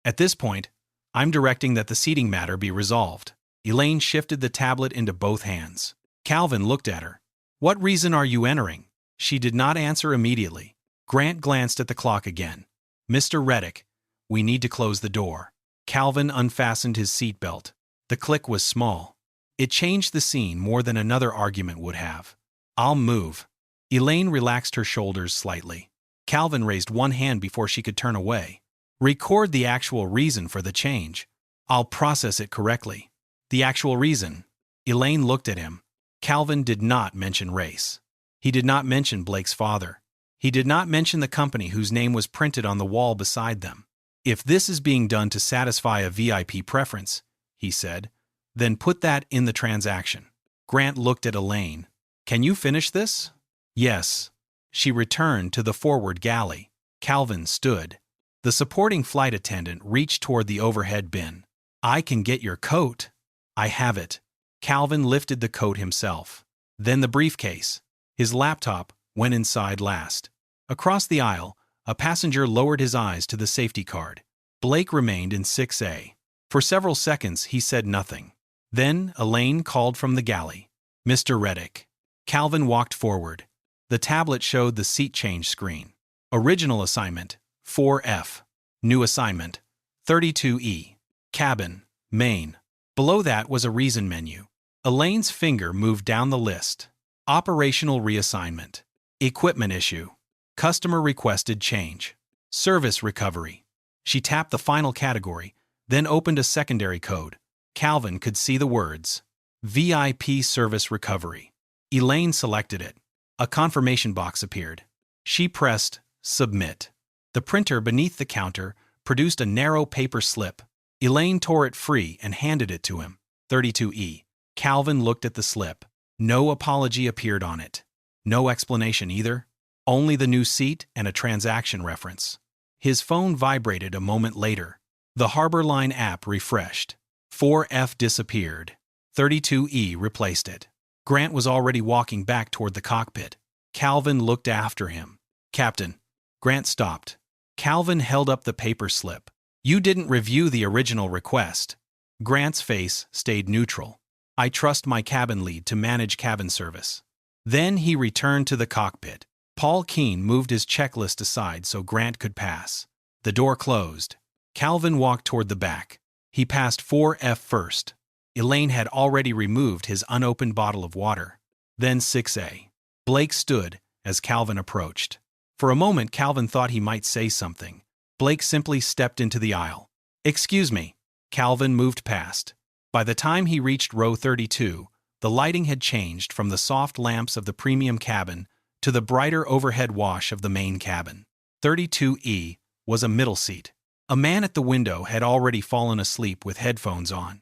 "At this point, I'm directing that the seating matter be resolved." Elaine shifted the tablet into both hands. Calvin looked at her. "What reason are you entering?" She did not answer immediately. Grant glanced at the clock again. "Mr. Reddick, we need to close the door." Calvin unfastened his seatbelt. The click was small. It changed the scene more than another argument would have. "I'll move." Elaine relaxed her shoulders slightly. Calvin raised one hand before she could turn away. "Record the actual reason for the change. I'll process it correctly." "The actual reason?" Elaine looked at him. Calvin did not mention race. He did not mention Blake's father. He did not mention the company whose name was printed on the wall beside them. "If this is being done to satisfy a VIP preference," he said, "then put that in the transaction." Grant looked at Elaine. "Can you finish this?" "Yes." She returned to the forward galley. Calvin stood. The supporting flight attendant reached toward the overhead bin. "I can get your coat." "I have it." Calvin lifted the coat himself. Then the briefcase. His laptop went inside last. Across the aisle, a passenger lowered his eyes to the safety card. Blake remained in 6A. For several seconds, he said nothing. Then Elaine called from the galley. "Mr. Reddick." Calvin walked forward. The tablet showed the seat change screen. Original assignment, 4F. New assignment, 32E. Cabin, main. Below that was a reason menu. Elaine's finger moved down the list. Operational reassignment. Equipment issue. Customer requested change. Service recovery. She tapped the final category, then opened a secondary code. Calvin could see the words, VIP service recovery. Elaine selected it. A confirmation box appeared. She pressed Submit. The printer beneath the counter produced a narrow paper slip. Elaine tore it free and handed it to him. 32E. Calvin looked at the slip. No apology appeared on it. No explanation either. Only the new seat and a transaction reference. His phone vibrated a moment later. The HarborLine app refreshed. 4F disappeared. 32E replaced it. Grant was already walking back toward the cockpit. Calvin looked after him. "Captain." Grant stopped. Calvin held up the paper slip. "You didn't review the original request." Grant's face stayed neutral. "I trust my cabin lead to manage cabin service." Then he returned to the cockpit. Paul Keene moved his checklist aside so Grant could pass. The door closed. Calvin walked toward the back. He passed 4F first. Elaine had already removed his unopened bottle of water. Then 6A. Blake stood as Calvin approached. For a moment, Calvin thought he might say something. Blake simply stepped into the aisle. "Excuse me." Calvin moved past. By the time he reached row 32, the lighting had changed from the soft lamps of the premium cabin to the brighter overhead wash of the main cabin. 32E was a middle seat. A man at the window had already fallen asleep with headphones on.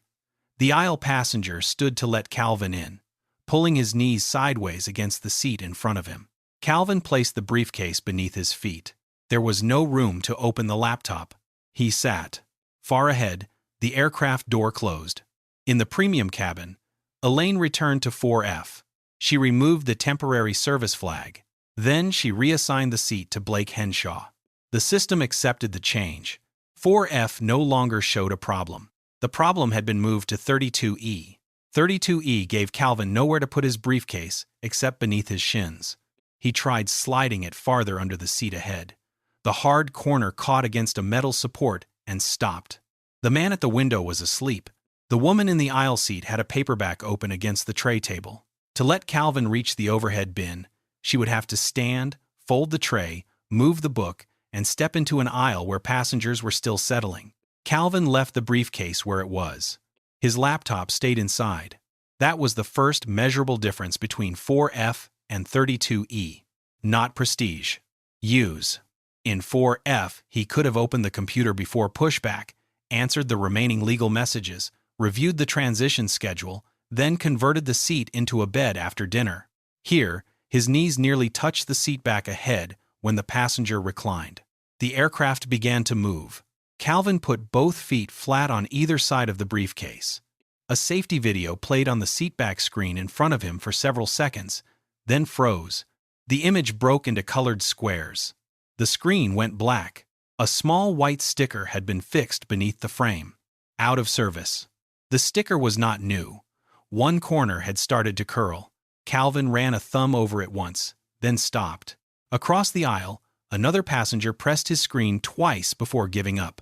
The aisle passenger stood to let Calvin in, pulling his knees sideways against the seat in front of him. Calvin placed the briefcase beneath his feet. There was no room to open the laptop. He sat. Far ahead, the aircraft door closed. In the premium cabin, Elaine returned to 4F. She removed the temporary service flag. Then she reassigned the seat to Blake Henshaw. The system accepted the change. 4F no longer showed a problem. The problem had been moved to 32E. 32E gave Calvin nowhere to put his briefcase except beneath his shins. He tried sliding it farther under the seat ahead. The hard corner caught against a metal support and stopped. The man at the window was asleep. The woman in the aisle seat had a paperback open against the tray table. To let Calvin reach the overhead bin, she would have to stand, fold the tray, move the book, and step into an aisle where passengers were still settling. Calvin left the briefcase where it was. His laptop stayed inside. That was the first measurable difference between 4F and 32E. Not prestige. Use. In 4F, he could have opened the computer before pushback, answered the remaining legal messages, reviewed the transition schedule, then converted the seat into a bed after dinner. Here, his knees nearly touched the seat back ahead when the passenger reclined. The aircraft began to move. Calvin put both feet flat on either side of the briefcase. A safety video played on the seatback screen in front of him for several seconds, then froze. The image broke into colored squares. The screen went black. A small white sticker had been fixed beneath the frame. Out of service. The sticker was not new. One corner had started to curl. Calvin ran a thumb over it once, then stopped. Across the aisle, another passenger pressed his screen twice before giving up.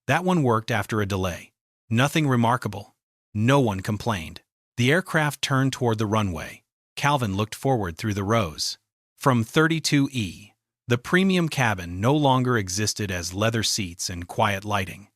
That one worked after a delay. Nothing remarkable. No one complained. The aircraft turned toward the runway. Calvin looked forward through the rows. From 32E, the premium cabin no longer existed as leather seats and quiet lighting.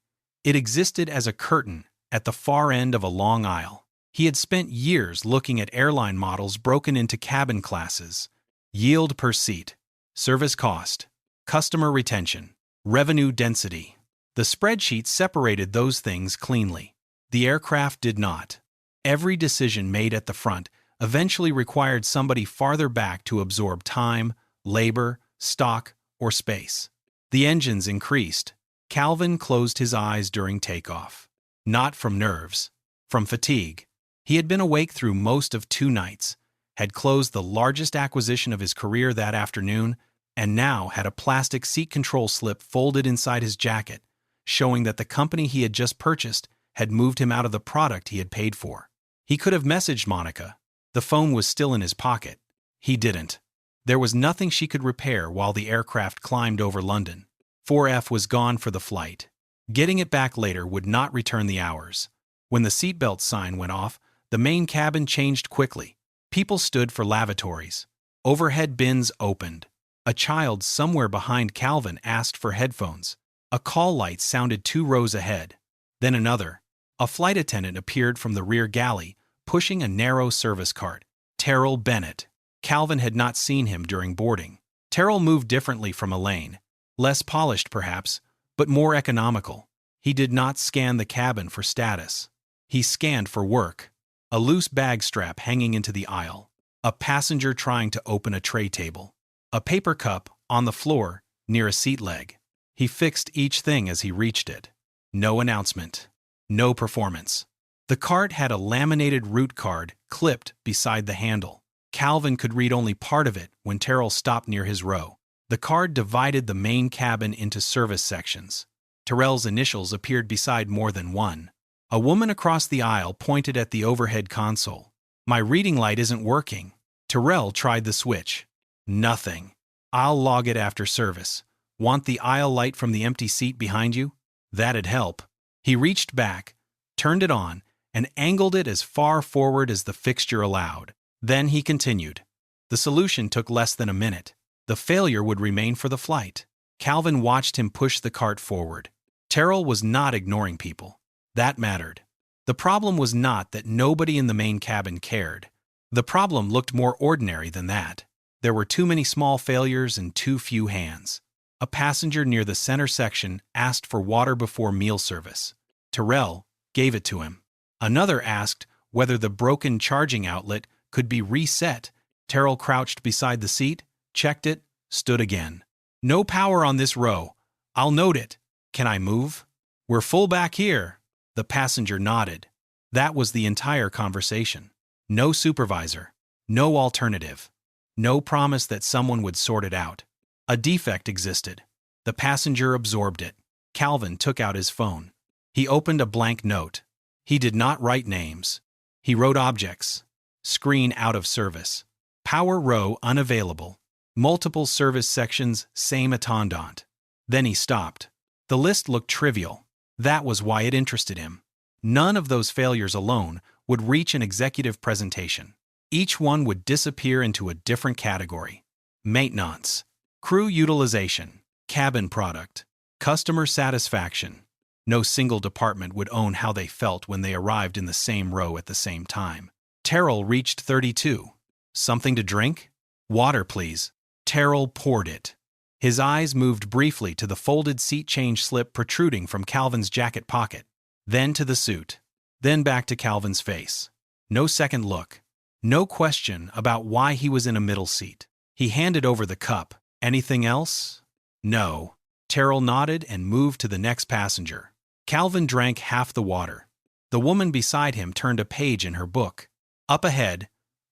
It existed as a curtain at the far end of a long aisle. He had spent years looking at airline models broken into cabin classes: yield per seat, service cost, customer retention, revenue density. The spreadsheet separated those things cleanly. The aircraft did not. Every decision made at the front eventually required somebody farther back to absorb time, labor, stock, or space. The engines increased. Calvin closed his eyes during takeoff. Not from nerves, from fatigue. He had been awake through most of 2 nights, had closed the largest acquisition of his career that afternoon, and now had a plastic seat control slip folded inside his jacket, showing that the company he had just purchased had moved him out of the product he had paid for. He could have messaged Monica. The phone was still in his pocket. He didn't. There was nothing she could repair while the aircraft climbed over London. 4F was gone for the flight. Getting it back later would not return the hours. When the seatbelt sign went off, the main cabin changed quickly. People stood for lavatories. Overhead bins opened. A child somewhere behind Calvin asked for headphones. A call light sounded 2 rows ahead. Then another. A flight attendant appeared from the rear galley, pushing a narrow service cart. Terrell Bennett. Calvin had not seen him during boarding. Terrell moved differently from Elaine. Less polished, perhaps, but more economical. He did not scan the cabin for status. He scanned for work. A loose bag strap hanging into the aisle. A passenger trying to open a tray table. A paper cup on the floor near a seat leg. He fixed each thing as he reached it. No announcement. No performance. The cart had a laminated route card clipped beside the handle. Calvin could read only part of it when Terrell stopped near his row. The card divided the main cabin into service sections. Terrell's initials appeared beside more than one. A woman across the aisle pointed at the overhead console. "My reading light isn't working." Terrell tried the switch. "Nothing. I'll log it after service. Want the aisle light from the empty seat behind you? That'd help." He reached back, turned it on, and angled it as far forward as the fixture allowed. Then he continued. The solution took less than a minute. The failure would remain for the flight. Calvin watched him push the cart forward. Terrell was not ignoring people. That mattered. The problem was not that nobody in the main cabin cared. The problem looked more ordinary than that. There were too many small failures and too few hands. A passenger near the center section asked for water before meal service. Terrell gave it to him. Another asked whether the broken charging outlet could be reset. Terrell crouched beside the seat, checked it, stood again. "No power on this row. I'll note it. Can I move?" "We're full back here." The passenger nodded. That was the entire conversation. No supervisor. No alternative. No promise that someone would sort it out. A defect existed. The passenger absorbed it. Calvin took out his phone. He opened a blank note. He did not write names. He wrote objects. Screen out of service. Power row unavailable. Multiple service sections, same attendant. Then he stopped. The list looked trivial. That was why it interested him. None of those failures alone would reach an executive presentation. Each one would disappear into a different category. Maintenance, crew utilization, cabin product, customer satisfaction. No single department would own how they felt when they arrived in the same row at the same time. Terrell reached 32. "Something to drink?" "Water, please." Terrell poured it. His eyes moved briefly to the folded seat change slip protruding from Calvin's jacket pocket, then to the suit, then back to Calvin's face. No second look. No question about why he was in a middle seat. He handed over the cup. "Anything else?" "No." Terrell nodded and moved to the next passenger. Calvin drank half the water. The woman beside him turned a page in her book. Up ahead,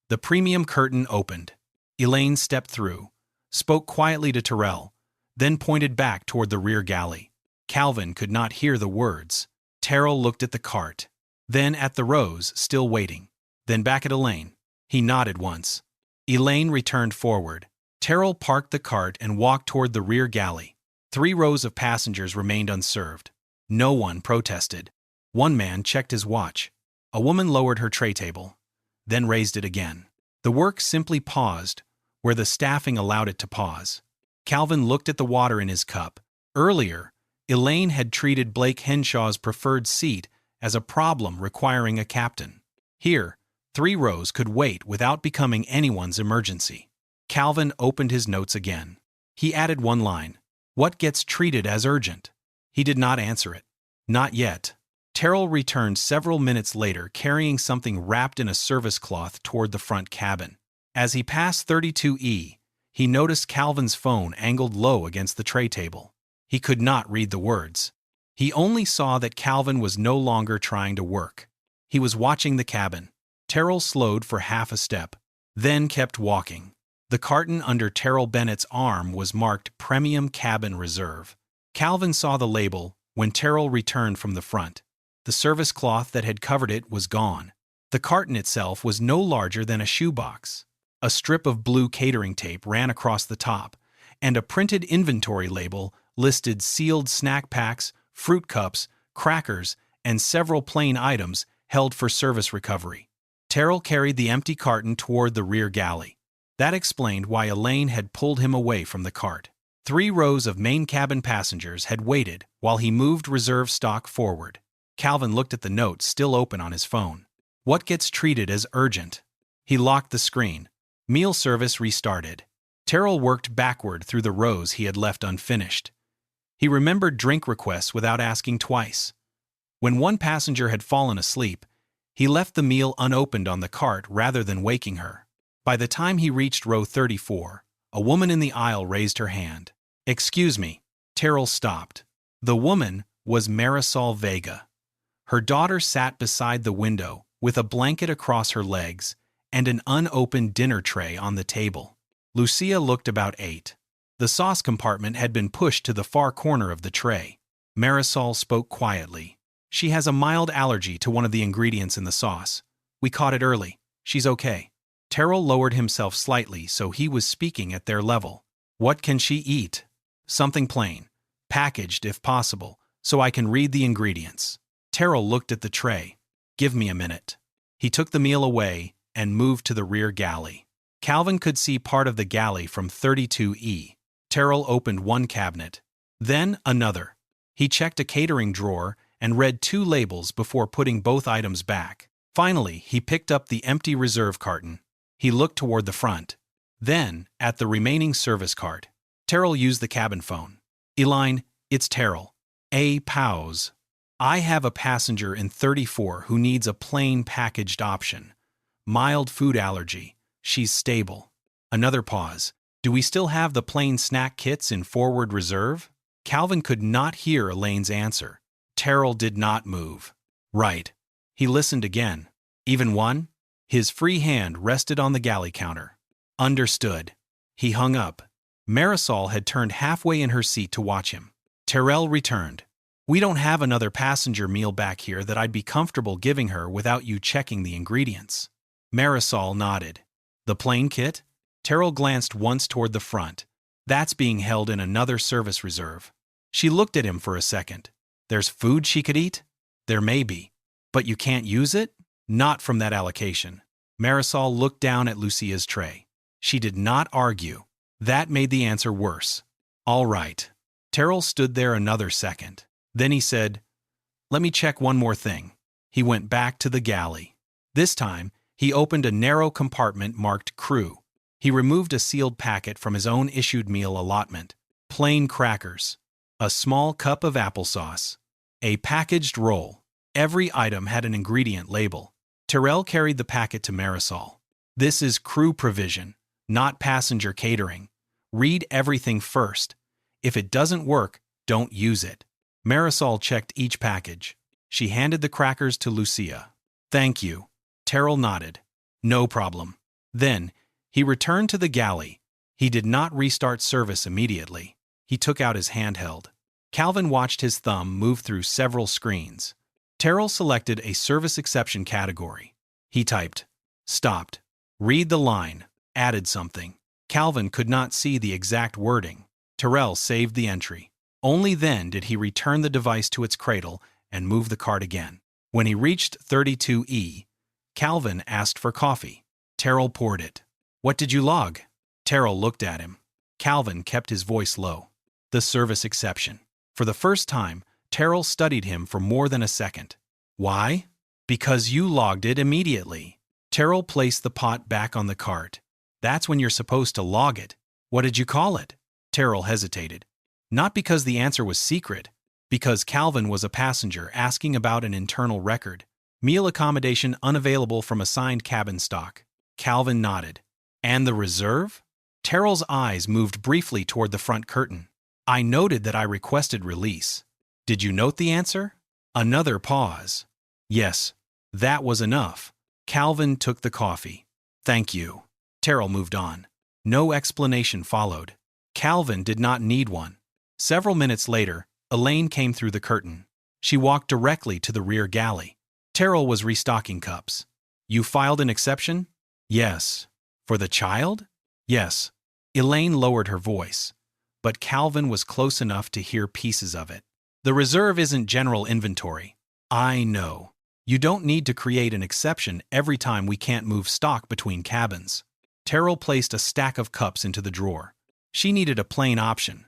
the premium curtain opened. Elaine stepped through, spoke quietly to Terrell, then pointed back toward the rear galley. Calvin could not hear the words. Terrell looked at the cart, then at the rows still waiting, then back at Elaine. He nodded once. Elaine returned forward. Terrell parked the cart and walked toward the rear galley. 3 rows of passengers remained unserved. No one protested. One man checked his watch. A woman lowered her tray table, then raised it again. The work simply paused where the staffing allowed it to pause. Calvin looked at the water in his cup. Earlier, Elaine had treated Blake Henshaw's preferred seat as a problem requiring a captain. Here, 3 rows could wait without becoming anyone's emergency. Calvin opened his notes again. He added one line. "What gets treated as urgent?" He did not answer it. Not yet. Terrell returned several minutes later carrying something wrapped in a service cloth toward the front cabin. As he passed 32E, he noticed Calvin's phone angled low against the tray table. He could not read the words. He only saw that Calvin was no longer trying to work. He was watching the cabin. Terrell slowed for half a step, then kept walking. The carton under Terrell Bennett's arm was marked Premium Cabin Reserve. Calvin saw the label when Terrell returned from the front. The service cloth that had covered it was gone. The carton itself was no larger than a shoebox. A strip of blue catering tape ran across the top, and a printed inventory label listed sealed snack packs, fruit cups, crackers, and several plain items held for service recovery. Terrell carried the empty carton toward the rear galley. That explained why Elaine had pulled him away from the cart. 3 rows of main cabin passengers had waited while he moved reserve stock forward. Calvin looked at the note still open on his phone. What gets treated as urgent? He locked the screen. Meal service restarted. Terrell worked backward through the rows he had left unfinished. He remembered drink requests without asking twice. When one passenger had fallen asleep, he left the meal unopened on the cart rather than waking her. By the time he reached row 34, a woman in the aisle raised her hand. "Excuse me." Terrell stopped. The woman was Marisol Vega. Her daughter sat beside the window, with a blanket across her legs and an unopened dinner tray on the table. Lucia looked about 8. The sauce compartment had been pushed to the far corner of the tray. Marisol spoke quietly. She has a mild allergy to one of the ingredients in the sauce. We caught it early. She's okay. Terrell lowered himself slightly so he was speaking at their level. What can she eat? Something plain, packaged if possible, so I can read the ingredients. Terrell looked at the tray. Give me a minute. He took the meal away and moved to the rear galley. Calvin could see part of the galley from 32E. Terrell opened one cabinet, then another. He checked a catering drawer and read 2 labels before putting both items back. Finally, he picked up the empty reserve carton. He looked toward the front. Then, at the remaining service cart. Terrell used the cabin phone. Elaine, it's Terrell. Pause. I have a passenger in 34 who needs a plain packaged option. Mild food allergy. She's stable. Another pause. Do we still have the plain snack kits in forward reserve? Calvin could not hear Elaine's answer. Terrell did not move. Right. He listened again. Even one? His free hand rested on the galley counter. Understood. He hung up. Marisol had turned halfway in her seat to watch him. Terrell returned. We don't have another passenger meal back here that I'd be comfortable giving her without you checking the ingredients. Marisol nodded. The plain kit? Terrell glanced once toward the front. That's being held in another service reserve. She looked at him for a second. There's food she could eat? There may be. But you can't use it? Not from that allocation. Marisol looked down at Lucia's tray. She did not argue. That made the answer worse. All right. Terrell stood there another second. Then he said, let me check one more thing. He went back to the galley. This time, he opened a narrow compartment marked crew. He removed a sealed packet from his own issued meal allotment. Plain crackers. A small cup of applesauce. A packaged roll. Every item had an ingredient label. Terrell carried the packet to Marisol. This is crew provision, not passenger catering. Read everything first. If it doesn't work, don't use it. Marisol checked each package. She handed the crackers to Lucia. Thank you. Terrell nodded. No problem. Then, he returned to the galley. He did not restart service immediately. He took out his handheld. Calvin watched his thumb move through several screens. Terrell selected a service exception category. He typed, stopped, read the line, added something. Calvin could not see the exact wording. Terrell saved the entry. Only then did he return the device to its cradle and move the cart again. When he reached 32E, Calvin asked for coffee. Terrell poured it. What did you log? Terrell looked at him. Calvin kept his voice low. The service exception. For the first time, Terrell studied him for more than a second. Why? Because you logged it immediately. Terrell placed the pot back on the cart. That's when you're supposed to log it. What did you call it? Terrell hesitated. Not because the answer was secret, because Calvin was a passenger asking about an internal record. Meal accommodation unavailable from assigned cabin stock. Calvin nodded. And the reserve? Terrell's eyes moved briefly toward the front curtain. I noted that I requested release. Did you note the answer? Another pause. Yes, that was enough. Calvin took the coffee. Thank you. Terrell moved on. No explanation followed. Calvin did not need one. Several minutes later, Elaine came through the curtain. She walked directly to the rear galley. Terrell was restocking cups. You filed an exception? Yes. For the child? Yes. Elaine lowered her voice, but Calvin was close enough to hear pieces of it. The reserve isn't general inventory. I know. You don't need to create an exception every time we can't move stock between cabins. Terrell placed a stack of cups into the drawer. She needed a plain option.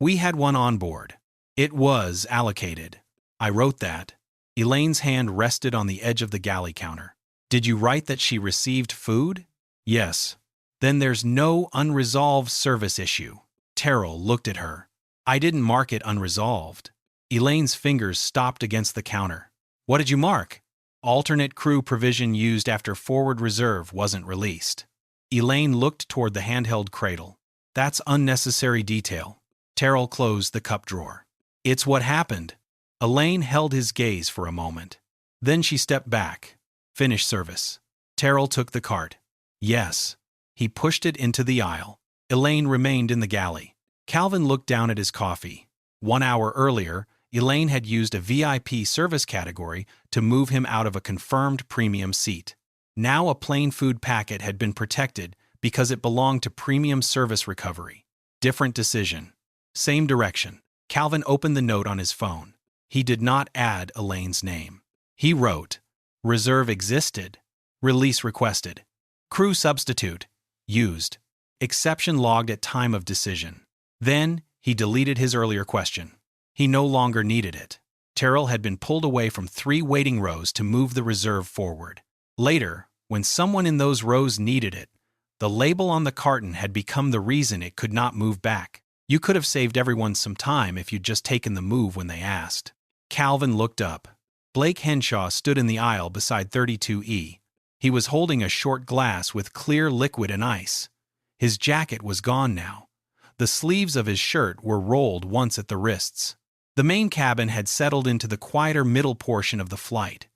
We had one on board. It was allocated. I wrote that. Elaine's hand rested on the edge of the galley counter. Did you write that she received food? Yes. Then there's no unresolved service issue. Terrell looked at her. I didn't mark it unresolved. Elaine's fingers stopped against the counter. What did you mark? Alternate crew provision used after forward reserve wasn't released. Elaine looked toward the handheld cradle. That's unnecessary detail. Terrell closed the cup drawer. It's what happened. Elaine held his gaze for a moment. Then she stepped back. Finish service. Terrell took the cart. Yes. He pushed it into the aisle. Elaine remained in the galley. Calvin looked down at his coffee. 1 hour earlier, Elaine had used a VIP service category to move him out of a confirmed premium seat. Now a plain food packet had been protected because it belonged to premium service recovery. Different decision. Same direction. Calvin opened the note on his phone. He did not add Elaine's name. He wrote, "Reserve existed. Release requested. Crew substitute. Used. Exception logged at time of decision." Then, he deleted his earlier question. He no longer needed it. Terrell had been pulled away from 3 waiting rows to move the reserve forward. Later, when someone in those rows needed it, the label on the carton had become the reason it could not move back. You could have saved everyone some time if you'd just taken the move when they asked. Calvin looked up. Blake Henshaw stood in the aisle beside 32E. He was holding a short glass with clear liquid and ice. His jacket was gone now. The sleeves of his shirt were rolled once at the wrists. The main cabin had settled into the quieter middle portion of the flight.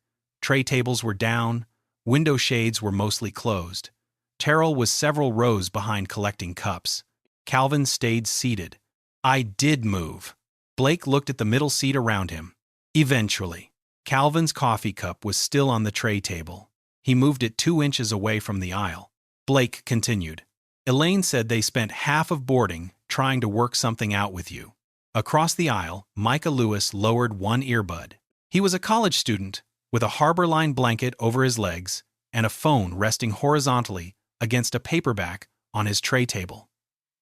Tray tables were down. Window shades were mostly closed. Terrell was several rows behind collecting cups. Calvin stayed seated. "I did move." Blake looked at the middle seat around him. Eventually, Calvin's coffee cup was still on the tray table. He moved it 2 inches away from the aisle. Blake continued. "Elaine said they spent half of boarding trying to work something out with you." Across the aisle, Micah Lewis lowered one earbud. He was a college student, with a HarborLine blanket over his legs and a phone resting horizontally against a paperback on his tray table.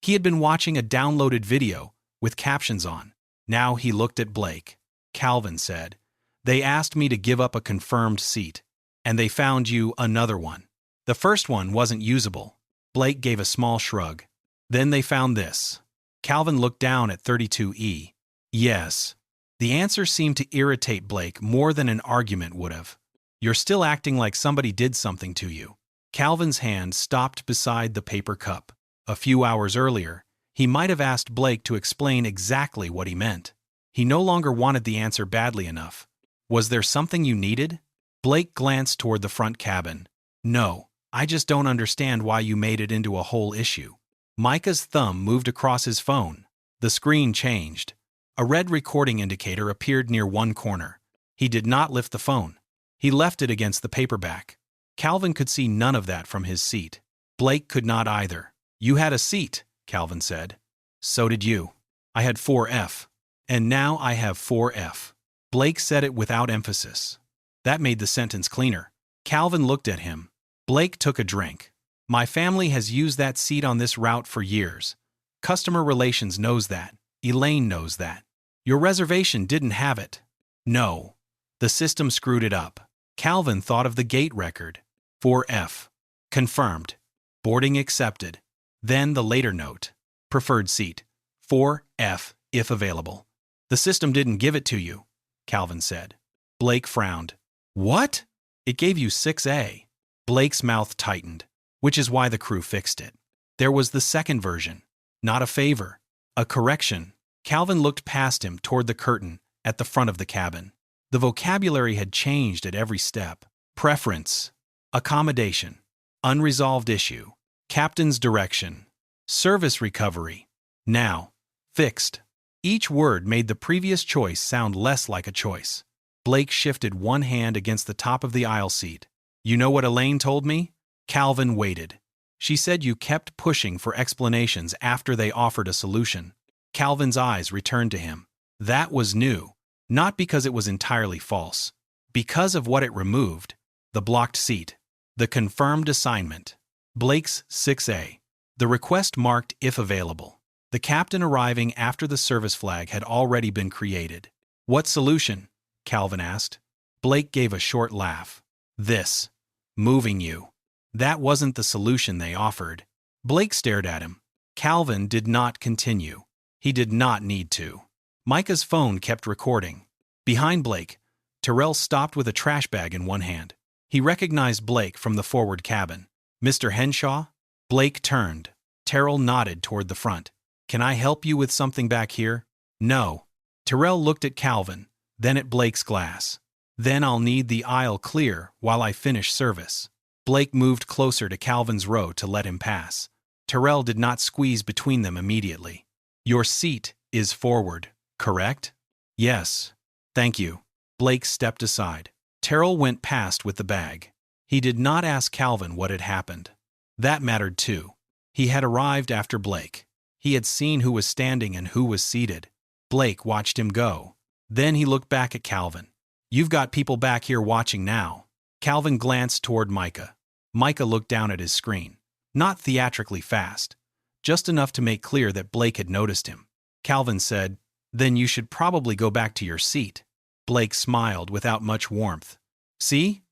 He had been watching a downloaded video with captions on. Now he looked at Blake. Calvin said, "They asked me to give up a confirmed seat, and they found you another one. The first one wasn't usable." Blake gave a small shrug. "Then they found this." Calvin looked down at 32E. "Yes." The answer seemed to irritate Blake more than an argument would have. "You're still acting like somebody did something to you." Calvin's hand stopped beside the paper cup. A few hours earlier, he might have asked Blake to explain exactly what he meant. He no longer wanted the answer badly enough. "Was there something you needed?" Blake glanced toward the front cabin. "No, I just don't understand why you made it into a whole issue." Micah's thumb moved across his phone. The screen changed. A red recording indicator appeared near one corner. He did not lift the phone. He left it against the paperback. Calvin could see none of that from his seat. Blake could not either. "You had a seat," Calvin said. "So did you. I had 4F. And now I have 4F. Blake said it without emphasis. That made the sentence cleaner. Calvin looked at him. Blake took a drink. "My family has used that seat on this route for years. Customer relations knows that. Elaine knows that. Your reservation didn't have it." "No. The system screwed it up." Calvin thought of the gate record. 4F. Confirmed. Boarding accepted. Then the later note. Preferred seat. 4F, if available. "The system didn't give it to you," Calvin said. Blake frowned. "What?" "It gave you 6A. Blake's mouth tightened, which is why the crew fixed it. There was the second version. Not a favor. A correction. Calvin looked past him toward the curtain at the front of the cabin. The vocabulary had changed at every step. Preference. Accommodation. Unresolved issue. Captain's direction. Service recovery. Now. Fixed. Each word made the previous choice sound less like a choice. Blake shifted one hand against the top of the aisle seat. "You know what Elaine told me?" Calvin waited. "She said you kept pushing for explanations after they offered a solution." Calvin's eyes returned to him. That was new, not because it was entirely false. Because of what it removed. The blocked seat. The confirmed assignment. Blake's 6A. The request marked if available. The captain arriving after the service flag had already been created. "What solution?" Calvin asked. Blake gave a short laugh. "This. Moving you." That wasn't the solution they offered. Blake stared at him. Calvin did not continue. He did not need to. Micah's phone kept recording. Behind Blake, Terrell stopped with a trash bag in one hand. He recognized Blake from the forward cabin. "Mr. Henshaw?" Blake turned. Terrell nodded toward the front. "Can I help you with something back here?" "No." Terrell looked at Calvin, then at Blake's glass. Then I'll need the aisle clear while I finish service. Blake moved closer to Calvin's row to let him pass. Terrell did not squeeze between them immediately. Your seat is forward, correct? Yes. Thank you. Blake stepped aside. Terrell went past with the bag. He did not ask Calvin what had happened. That mattered too. He had arrived after Blake. He had seen who was standing and who was seated. Blake watched him go. Then he looked back at Calvin. You've got people back here watching now. Calvin glanced toward Micah. Micah looked down at his screen. Not theatrically fast. Just enough to make clear that Blake had noticed him. Calvin said, Then you should probably go back to your seat. Blake smiled without much warmth. See?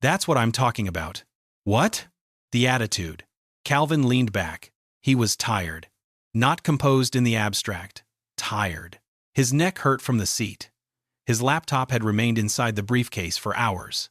That's what I'm talking about. What? The attitude. Calvin leaned back. He was tired. Not composed in the abstract. Tired. His neck hurt from the seat. His laptop had remained inside the briefcase for hours.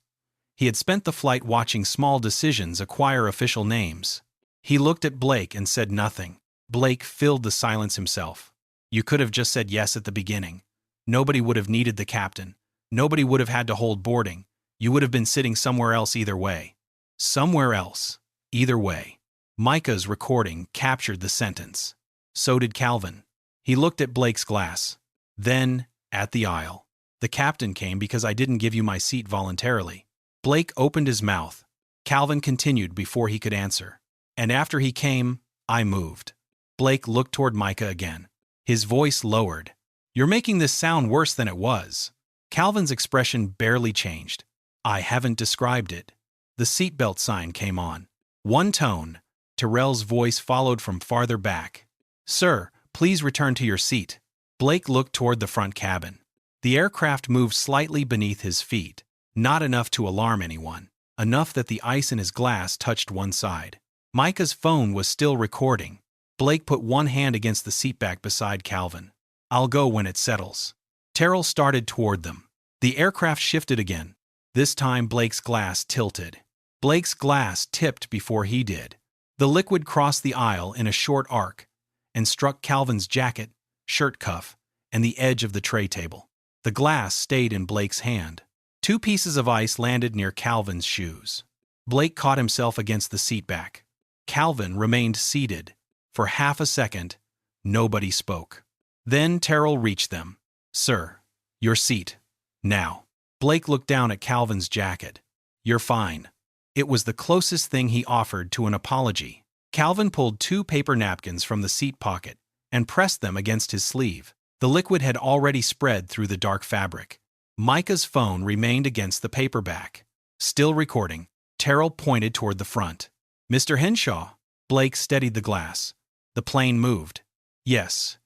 He had spent the flight watching small decisions acquire official names. He looked at Blake and said nothing. Blake filled the silence himself. You could have just said yes at the beginning. Nobody would have needed the captain. Nobody would have had to hold boarding. You would have been sitting somewhere else either way. Somewhere else. Either way. Micah's recording captured the sentence. So did Calvin. He looked at Blake's glass. Then, at the aisle. The captain came because I didn't give you my seat voluntarily. Blake opened his mouth. Calvin continued before he could answer. And after he came, I moved. Blake looked toward Micah again. His voice lowered. You're making this sound worse than it was. Calvin's expression barely changed. I haven't described it. The seatbelt sign came on. One tone. Terrell's voice followed from farther back. Sir, please return to your seat. Blake looked toward the front cabin. The aircraft moved slightly beneath his feet. Not enough to alarm anyone. Enough that the ice in his glass touched one side. Micah's phone was still recording. Blake put one hand against the seatback beside Calvin. I'll go when it settles. Terrell started toward them. The aircraft shifted again. This time Blake's glass tilted. Blake's glass tipped before he did. The liquid crossed the aisle in a short arc and struck Calvin's jacket, shirt cuff, and the edge of the tray table. The glass stayed in Blake's hand. 2 pieces of ice landed near Calvin's shoes. Blake caught himself against the seatback. Calvin remained seated. For half a second, nobody spoke. Then Terrell reached them. Sir, your seat. Now. Blake looked down at Calvin's jacket. You're fine. It was the closest thing he offered to an apology. Calvin pulled 2 paper napkins from the seat pocket and pressed them against his sleeve. The liquid had already spread through the dark fabric. Micah's phone remained against the paperback. Still recording, Terrell pointed toward the front. Mr. Henshaw. Blake steadied the glass. The plane moved. Yes.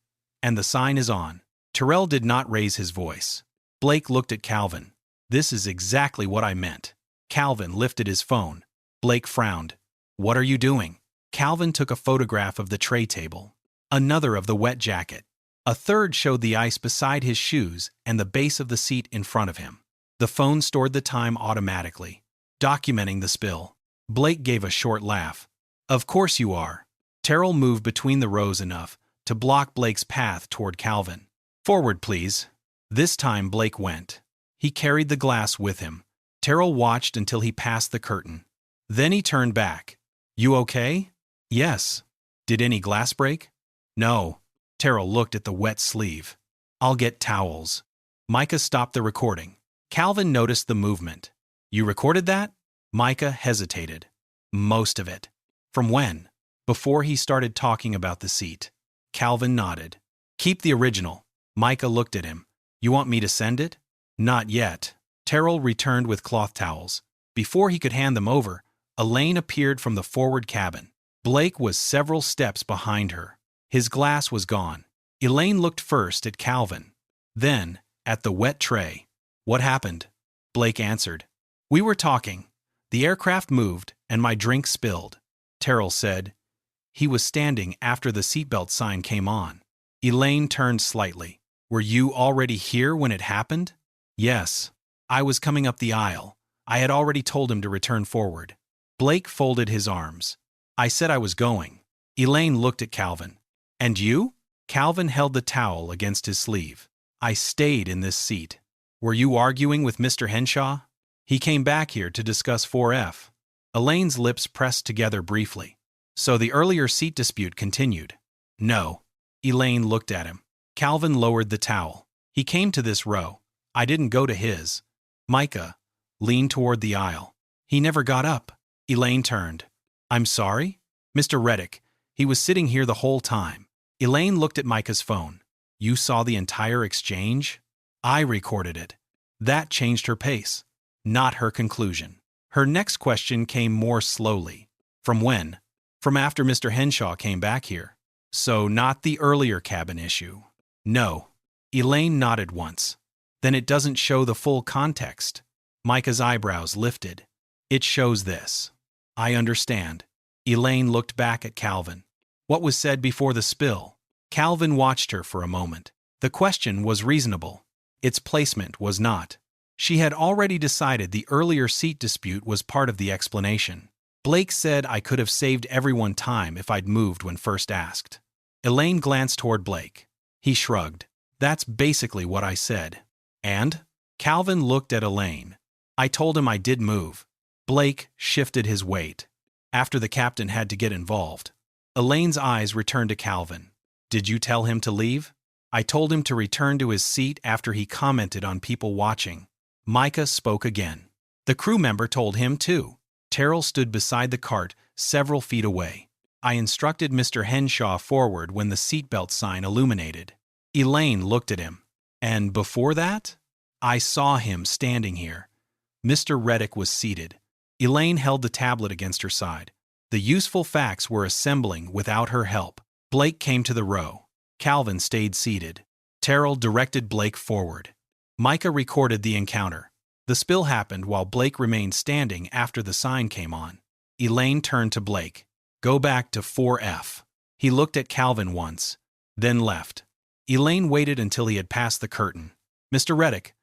And the sign is on. Terrell did not raise his voice. Blake looked at Calvin. This is exactly what I meant. Calvin lifted his phone. Blake frowned. What are you doing? Calvin took a photograph of the tray table. Another of the wet jacket. A third showed the ice beside his shoes and the base of the seat in front of him. The phone stored the time automatically, documenting the spill. Blake gave a short laugh. Of course you are. Terrell moved between the rows enough to block Blake's path toward Calvin. Forward, please. This time Blake went. He carried the glass with him. Terrell watched until he passed the curtain. Then he turned back. You okay? Yes. Did any glass break? No. Terrell looked at the wet sleeve. I'll get towels. Micah stopped the recording. Calvin noticed the movement. You recorded that? Micah hesitated. Most of it. From when? Before he started talking about the seat. Calvin nodded. Keep the original. Micah looked at him. You want me to send it? Not yet. Terrell returned with cloth towels. Before he could hand them over, Elaine appeared from the forward cabin. Blake was several steps behind her. His glass was gone. Elaine looked first at Calvin, then at the wet tray. What happened? Blake answered. We were talking. The aircraft moved, and my drink spilled. Terrell said. He was standing after the seatbelt sign came on. Elaine turned slightly. Were you already here when it happened? Yes. I was coming up the aisle. I had already told him to return forward. Blake folded his arms. I said I was going. Elaine looked at Calvin. And you? Calvin held the towel against his sleeve. I stayed in this seat. Were you arguing with Mr. Henshaw? He came back here to discuss 4F. Elaine's lips pressed together briefly. So the earlier seat dispute continued. No. Elaine looked at him. Calvin lowered the towel. He came to this row. I didn't go to his. Micah leaned toward the aisle. He never got up. Elaine turned. I'm sorry? Mr. Reddick, he was sitting here the whole time. Elaine looked at Micah's phone. You saw the entire exchange? I recorded it. That changed her pace, not her conclusion. Her next question came more slowly. From when? From after Mr. Henshaw came back here. So not the earlier cabin issue. No. Elaine nodded once. Then it doesn't show the full context. Micah's eyebrows lifted. It shows this. I understand. Elaine looked back at Calvin. What was said before the spill? Calvin watched her for a moment. The question was reasonable. Its placement was not. She had already decided the earlier seat dispute was part of the explanation. Blake said I could have saved everyone time if I'd moved when first asked. Elaine glanced toward Blake. He shrugged. That's basically what I said. And? Calvin looked at Elaine. I told him I did move. Blake shifted his weight. After the captain had to get involved. Elaine's eyes returned to Calvin. Did you tell him to leave? I told him to return to his seat after he commented on people watching. Micah spoke again. The crew member told him too. Terrell stood beside the cart, several feet away. I instructed Mr. Henshaw forward when the seatbelt sign illuminated. Elaine looked at him. And before that? I saw him standing here. Mr. Reddick was seated. Elaine held the tablet against her side. The useful facts were assembling without her help. Blake came to the row. Calvin stayed seated. Terrell directed Blake forward. Micah recorded the encounter. The spill happened while Blake remained standing after the sign came on. Elaine turned to Blake. Go back to 4F. He looked at Calvin once, then left. Elaine waited until he had passed the curtain. Mr. Reddick,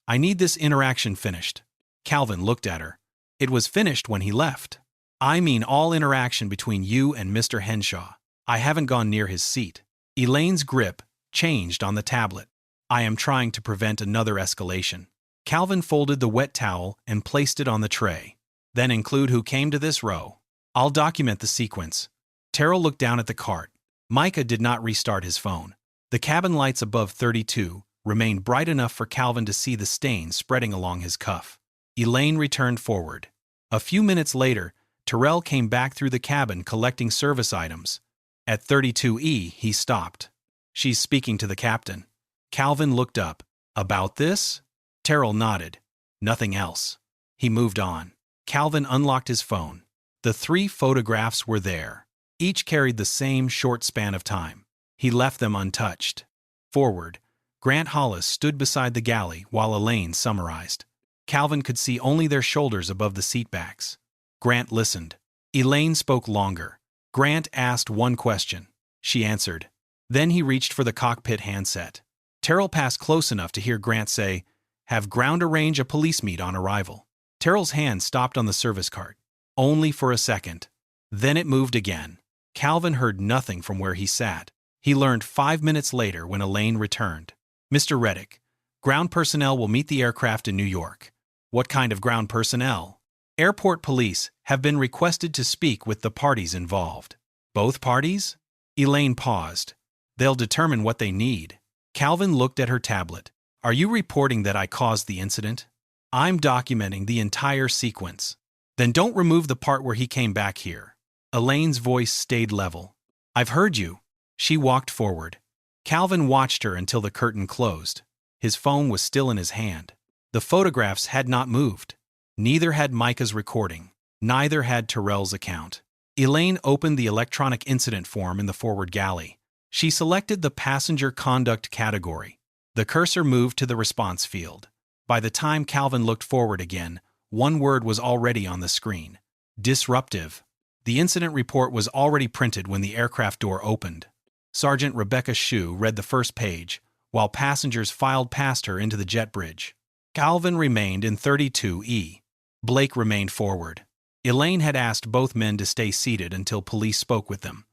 I need this interaction finished. Calvin looked at her. It was finished when he left. I mean all interaction between you and Mr. Henshaw. I haven't gone near his seat. Elaine's grip changed on the tablet. I am trying to prevent another escalation. Calvin folded the wet towel and placed it on the tray. Then include who came to this row. I'll document the sequence. Terrell looked down at the cart. Micah did not restart his phone. The cabin lights above 32 remained bright enough for Calvin to see the stains spreading along his cuff. Elaine returned forward. A few minutes later, Terrell came back through the cabin collecting service items. At 32E, he stopped. She's speaking to the captain. Calvin looked up. About this? Terrell nodded. Nothing else. He moved on. Calvin unlocked his phone. The 3 photographs were there. Each carried the same short span of time. He left them untouched. Forward, Grant Hollis stood beside the galley while Elaine summarized. Calvin could see only their shoulders above the seatbacks. Grant listened. Elaine spoke longer. Grant asked one question. She answered. Then he reached for the cockpit handset. Terrell passed close enough to hear Grant say, "Have ground arrange a police meet on arrival." Terrell's hand stopped on the service cart. Only for a second. Then it moved again. Calvin heard nothing from where he sat. He learned 5 minutes later when Elaine returned. Mr. Reddick, ground personnel will meet the aircraft in New York. What kind of ground personnel? Airport police have been requested to speak with the parties involved. Both parties? Elaine paused. They'll determine what they need. Calvin looked at her tablet. Are you reporting that I caused the incident? I'm documenting the entire sequence. Then don't remove the part where he came back here. Elaine's voice stayed level. I've heard you. She walked forward. Calvin watched her until the curtain closed. His phone was still in his hand. The photographs had not moved. Neither had Micah's recording. Neither had Terrell's account. Elaine opened the electronic incident form in the forward galley. She selected the passenger conduct category. The cursor moved to the response field. By the time Calvin looked forward again, one word was already on the screen. Disruptive. The incident report was already printed when the aircraft door opened. Sergeant Rebecca Shue read the first page, while passengers filed past her into the jet bridge. Calvin remained in 32E. Blake remained forward. Elaine had asked both men to stay seated until police spoke with them.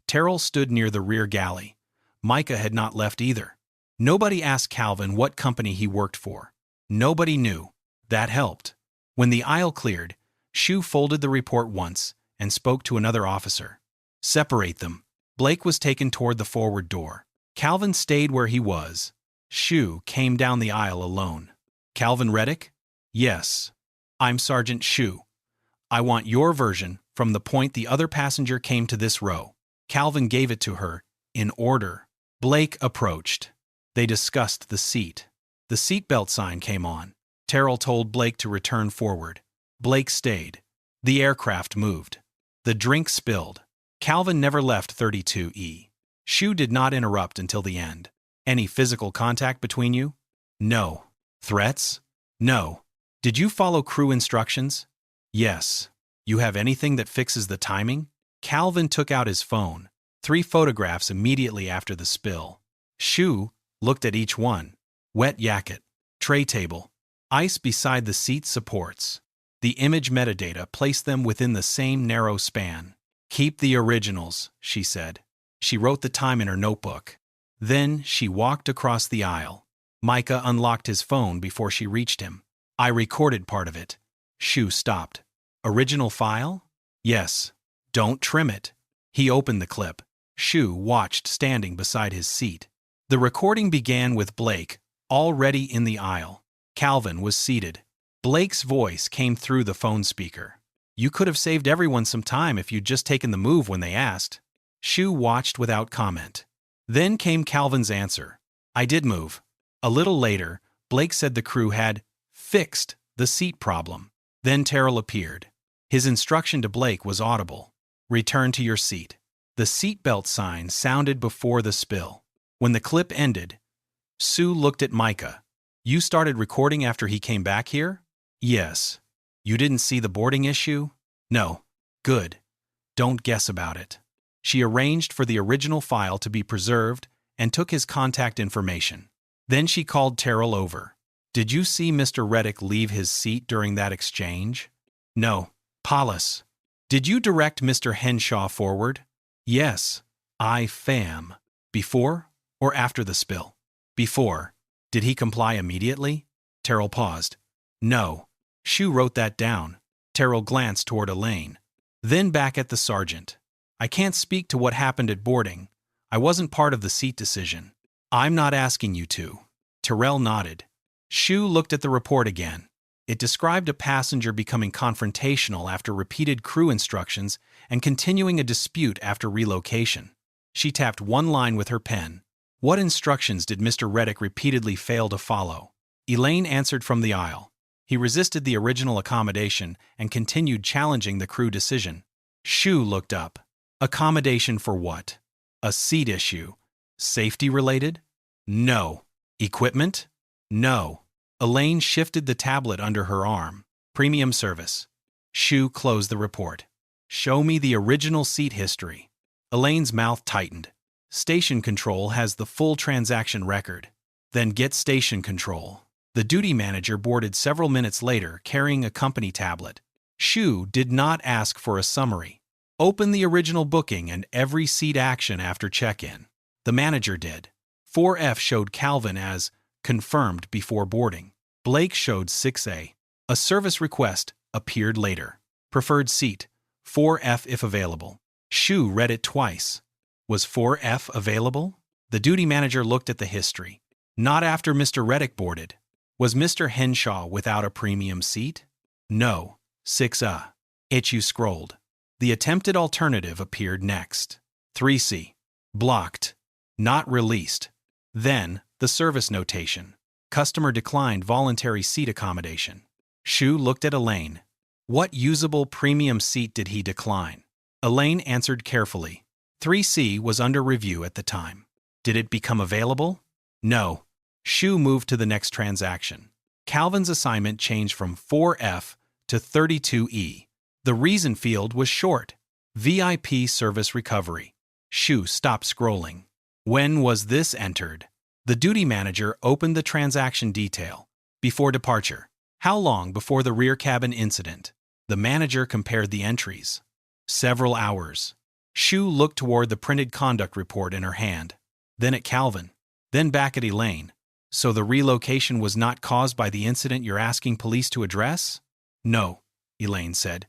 Terrell stood near the rear galley. Micah had not left either. Nobody asked Calvin what company he worked for. Nobody knew. That helped. When the aisle cleared, Shu folded the report once and spoke to another officer. Separate them. Blake was taken toward the forward door. Calvin stayed where he was. Shu came down the aisle alone. Calvin Reddick? Yes. I'm Sergeant Shu. I want your version from the point the other passenger came to this row. Calvin gave it to her, in order. Blake approached. They discussed the seat. The seatbelt sign came on. Terrell told Blake to return forward. Blake stayed. The aircraft moved. The drink spilled. Calvin never left 32E. Shu did not interrupt until the end. Any physical contact between you? No. Threats? No. Did you follow crew instructions? Yes. You have anything that fixes the timing? Calvin took out his phone. 3 photographs immediately after the spill. Shu looked at each one. Wet jacket. Tray table. Ice beside the seat supports. The image metadata placed them within the same narrow span. Keep the originals, she said. She wrote the time in her notebook. Then she walked across the aisle. Micah unlocked his phone before she reached him. I recorded part of it. Shu stopped. Original file? Yes. Don't trim it. He opened the clip. Shu watched standing beside his seat. The recording began with Blake, already in the aisle. Calvin was seated. Blake's voice came through the phone speaker. You could have saved everyone some time if you'd just taken the move when they asked. Shu watched without comment. Then came Calvin's answer. I did move. A little later, Blake said the crew had fixed the seat problem. Then Terrell appeared. His instruction to Blake was audible. Return to your seat. The seatbelt sign sounded before the spill. When the clip ended, Sue looked at Micah. You started recording after he came back here? Yes. You didn't see the boarding issue? No. Good. Don't guess about it. She arranged for the original file to be preserved and took his contact information. Then she called Terrell over. Did you see Mr. Reddick leave his seat during that exchange? No. Paulus. Did you direct Mr. Henshaw forward? Yes. Fam. Before or after the spill? Before. Did he comply immediately? Terrell paused. No. Shu wrote that down. Terrell glanced toward Elaine. Then back at the sergeant. I can't speak to what happened at boarding. I wasn't part of the seat decision. I'm not asking you to. Terrell nodded. Shu looked at the report again. It described a passenger becoming confrontational after repeated crew instructions and continuing a dispute after relocation. She tapped one line with her pen. What instructions did Mr. Reddick repeatedly fail to follow? Elaine answered from the aisle. He resisted the original accommodation and continued challenging the crew decision. Shu looked up. Accommodation for what? A seat issue. Safety related? No. Equipment? No. Elaine shifted the tablet under her arm. Premium service. Shu closed the report. Show me the original seat history. Elaine's mouth tightened. Station control has the full transaction record. Then get station control. The duty manager boarded several minutes later carrying a company tablet. Shu did not ask for a summary. Open the original booking and every seat action after check-in. The manager did. 4F showed Calvin as confirmed before boarding. Blake showed 6A. A service request appeared later. Preferred seat, 4F if available. Shu read it twice. Was 4F available? The duty manager looked at the history. Not after Mr. Reddick boarded. Was Mr. Henshaw without a premium seat? No. 6A. Shu scrolled. The attempted alternative appeared next. 3C. Blocked. Not released. Then, the service notation. Customer declined voluntary seat accommodation. Shu looked at Elaine. What usable premium seat did he decline? Elaine answered carefully. 3C was under review at the time. Did it become available? No. Shu moved to the next transaction. Calvin's assignment changed from 4F to 32E. The reason field was short. VIP service recovery. Shu stopped scrolling. When was this entered? The duty manager opened the transaction detail. Before departure. How long before the rear cabin incident? The manager compared the entries. Several hours. Shu looked toward the printed conduct report in her hand. Then at Calvin. Then back at Elaine. So the relocation was not caused by the incident you're asking police to address? No, Elaine said.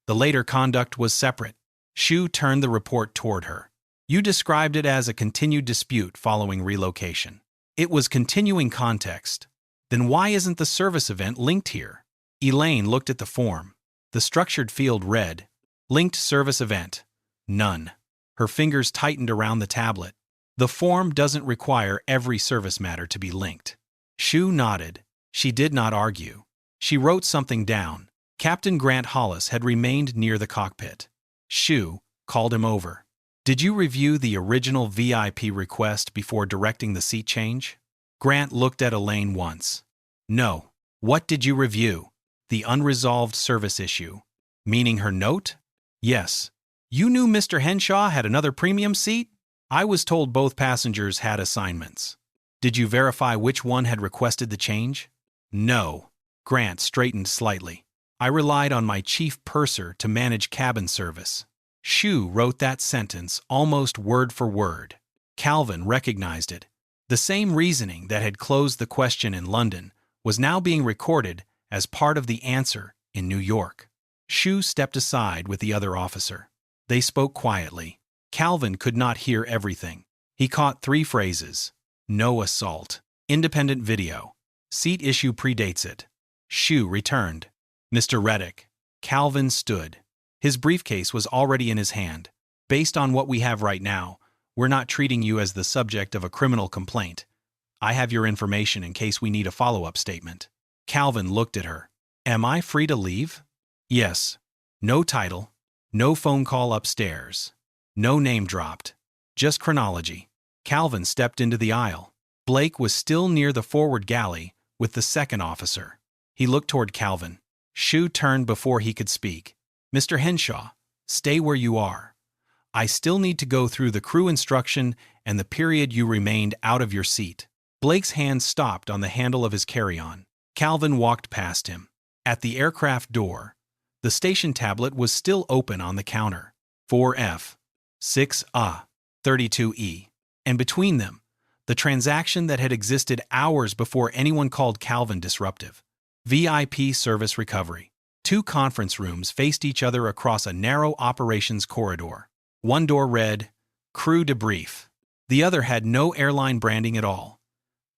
The later conduct was separate. Shu turned the report toward her. You described it as a continued dispute following relocation. It was continuing context. Then why isn't the service event linked here? Elaine looked at the form. The structured field read, Linked service event. None. Her fingers tightened around the tablet. The form doesn't require every service matter to be linked. Shu nodded. She did not argue. She wrote something down. Captain Grant Hollis had remained near the cockpit. Shu called him over. Did you review the original VIP request before directing the seat change? Grant looked at Elaine once. No. What did you review? The unresolved service issue. Meaning her note? Yes. You knew Mr. Henshaw had another premium seat? I was told both passengers had assignments. Did you verify which one had requested the change? No. Grant straightened slightly. I relied on my chief purser to manage cabin service. Shu wrote that sentence almost word for word. Calvin recognized it. The same reasoning that had closed the question in London was now being recorded as part of the answer in New York. Shu stepped aside with the other officer. They spoke quietly. Calvin could not hear everything. He caught 3 phrases. No assault. Independent video. Seat issue predates it. Shu returned. Mr. Reddick. Calvin stood. His briefcase was already in his hand. Based on what we have right now, we're not treating you as the subject of a criminal complaint. I have your information in case we need a follow-up statement. Calvin looked at her. Am I free to leave? Yes. No title. No phone call upstairs. No name dropped. Just chronology. Calvin stepped into the aisle. Blake was still near the forward galley with the second officer. He looked toward Calvin. Shu turned before he could speak. Mr. Henshaw, stay where you are. I still need to go through the crew instruction and the period you remained out of your seat. Blake's hand stopped on the handle of his carry-on. Calvin walked past him. At the aircraft door, the station tablet was still open on the counter. 4F, 6A, 32E. And between them, the transaction that had existed hours before anyone called Calvin disruptive. VIP service recovery. 2 conference rooms faced each other across a narrow operations corridor. One door read, Crew Debrief. The other had no airline branding at all.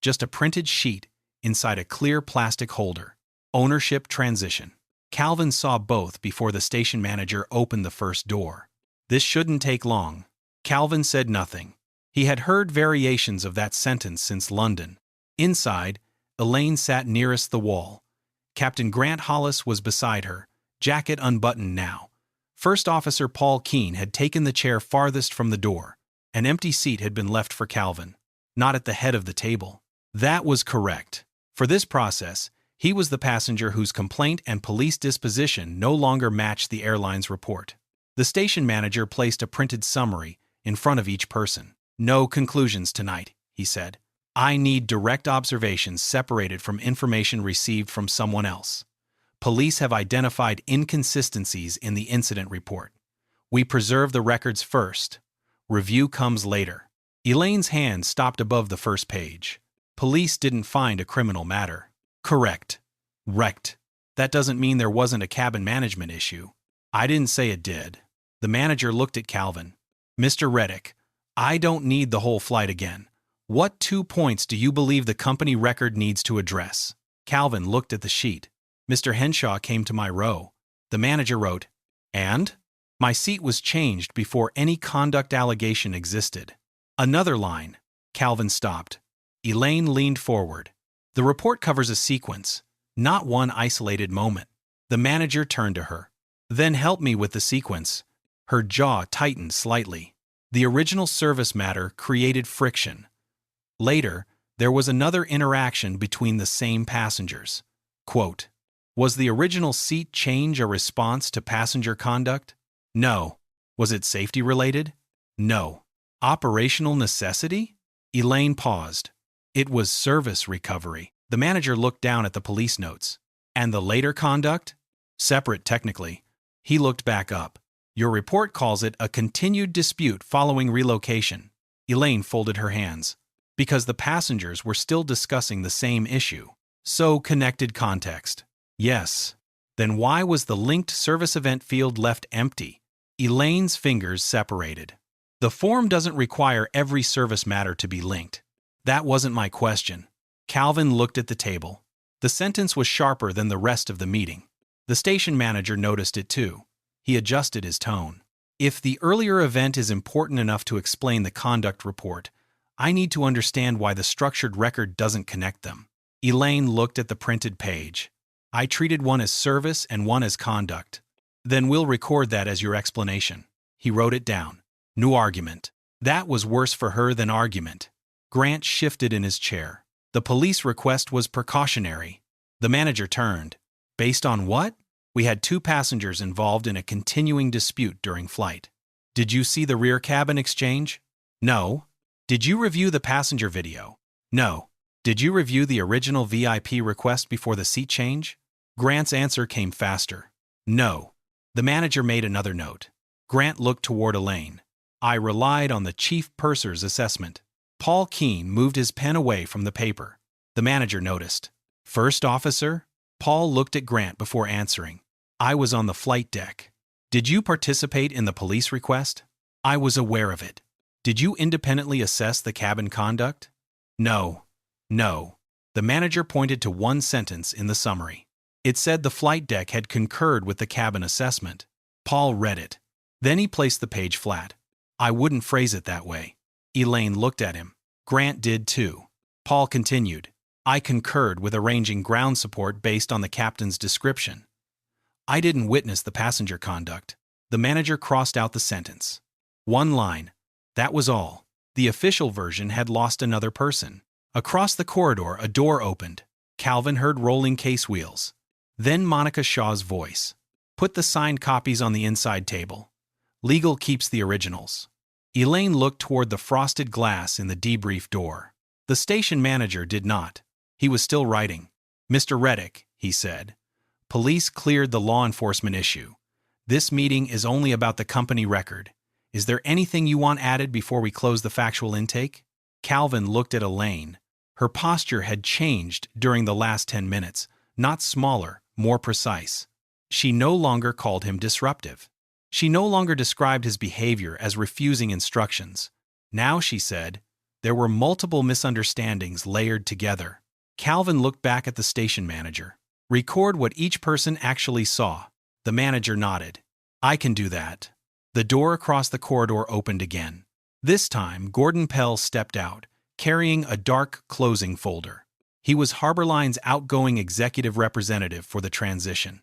Just a printed sheet inside a clear plastic holder. Ownership transition. Calvin saw both before the station manager opened the first door. This shouldn't take long. Calvin said nothing. He had heard variations of that sentence since London. Inside, Elaine sat nearest the wall. Captain Grant Hollis was beside her, jacket unbuttoned now. First Officer Paul Keene had taken the chair farthest from the door. An empty seat had been left for Calvin, not at the head of the table. That was correct. For this process, he was the passenger whose complaint and police disposition no longer matched the airline's report. The station manager placed a printed summary in front of each person. No conclusions tonight, he said. I need direct observations separated from information received from someone else. Police have identified inconsistencies in the incident report. We preserve the records first. Review comes later. Elaine's hand stopped above the first page. Police didn't find a criminal matter. Correct. Wrecked. That doesn't mean there wasn't a cabin management issue. I didn't say it did. The manager looked at Calvin. Mr. Reddick, I don't need the whole flight again. What 2 points do you believe the company record needs to address? Calvin looked at the sheet. Mr. Henshaw came to my row. The manager wrote, and? My seat was changed before any conduct allegation existed. Another line. Calvin stopped. Elaine leaned forward. The report covers a sequence, not one isolated moment. The manager turned to her. Then help me with the sequence. Her jaw tightened slightly. The original service matter created friction. Later, there was another interaction between the same passengers. Quote, was the original seat change a response to passenger conduct? No. Was it safety-related? No. Operational necessity? Elaine paused. It was service recovery. The manager looked down at the police notes. And the later conduct? Separate, technically. He looked back up. Your report calls it a continued dispute following relocation. Elaine folded her hands. Because the passengers were still discussing the same issue. So connected context. Yes. Then why was the linked service event field left empty? Elaine's fingers separated. The form doesn't require every service matter to be linked. That wasn't my question. Calvin looked at the table. The sentence was sharper than the rest of the meeting. The station manager noticed it too. He adjusted his tone. If the earlier event is important enough to explain the conduct report, I need to understand why the structured record doesn't connect them. Elaine looked at the printed page. I treated one as service and one as conduct. Then we'll record that as your explanation. He wrote it down. No argument. That was worse for her than argument. Grant shifted in his chair. The police request was precautionary. The manager turned. Based on what? We had 2 passengers involved in a continuing dispute during flight. Did you see the rear cabin exchange? No. Did you review the passenger video? No. Did you review the original VIP request before the seat change? Grant's answer came faster. No. The manager made another note. Grant looked toward Elaine. I relied on the chief purser's assessment. Paul Keene moved his pen away from the paper. The manager noticed. First officer? Paul looked at Grant before answering. I was on the flight deck. Did you participate in the police request? I was aware of it. Did you independently assess the cabin conduct? No. No. The manager pointed to one sentence in the summary. It said the flight deck had concurred with the cabin assessment. Paul read it. Then he placed the page flat. I wouldn't phrase it that way. Elaine looked at him. Grant did too. Paul continued. I concurred with arranging ground support based on the captain's description. I didn't witness the passenger conduct. The manager crossed out the sentence. One line. That was all. The official version had lost another person. Across the corridor, a door opened. Calvin heard rolling case wheels. Then Monica Shaw's voice. Put the signed copies on the inside table. Legal keeps the originals. Elaine looked toward the frosted glass in the debrief door. The station manager did not. He was still writing. Mr. Reddick, he said. Police cleared the law enforcement issue. This meeting is only about the company record. Is there anything you want added before we close the factual intake? Calvin looked at Elaine. Her posture had changed during the last 10 minutes, not smaller, more precise. She no longer called him disruptive. She no longer described his behavior as refusing instructions. Now, she said, there were multiple misunderstandings layered together. Calvin looked back at the station manager. Record what each person actually saw. The manager nodded. I can do that. The door across the corridor opened again. This time, Gordon Pell stepped out, carrying a dark closing folder. He was HarborLine's outgoing executive representative for the transition.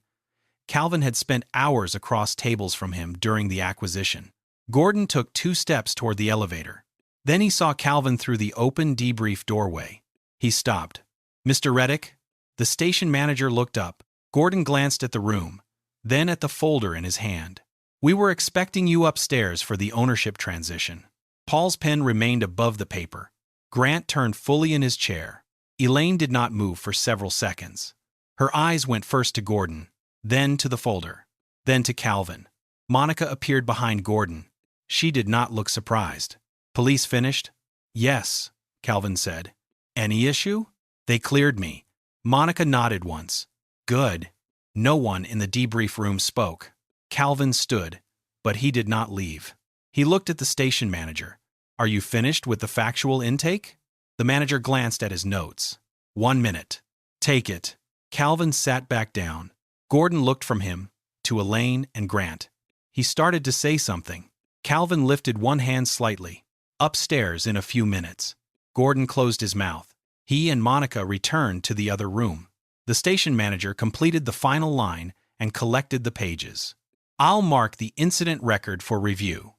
Calvin had spent hours across tables from him during the acquisition. Gordon took 2 steps toward the elevator. Then he saw Calvin through the open debrief doorway. He stopped. Mr. Reddick? The station manager looked up. Gordon glanced at the room, then at the folder in his hand. We were expecting you upstairs for the ownership transition. Paul's pen remained above the paper. Grant turned fully in his chair. Elaine did not move for several seconds. Her eyes went first to Gordon, then to the folder, then to Calvin. Monica appeared behind Gordon. She did not look surprised. Police finished? Yes, Calvin said. Any issue? They cleared me. Monica nodded once. Good. No one in the debrief room spoke. Calvin stood, but he did not leave. He looked at the station manager. Are you finished with the factual intake? The manager glanced at his notes. 1 minute. Take it. Calvin sat back down. Gordon looked from him to Elaine and Grant. He started to say something. Calvin lifted one hand slightly. Upstairs in a few minutes. Gordon closed his mouth. He and Monica returned to the other room. The station manager completed the final line and collected the pages. I'll mark the incident record for review.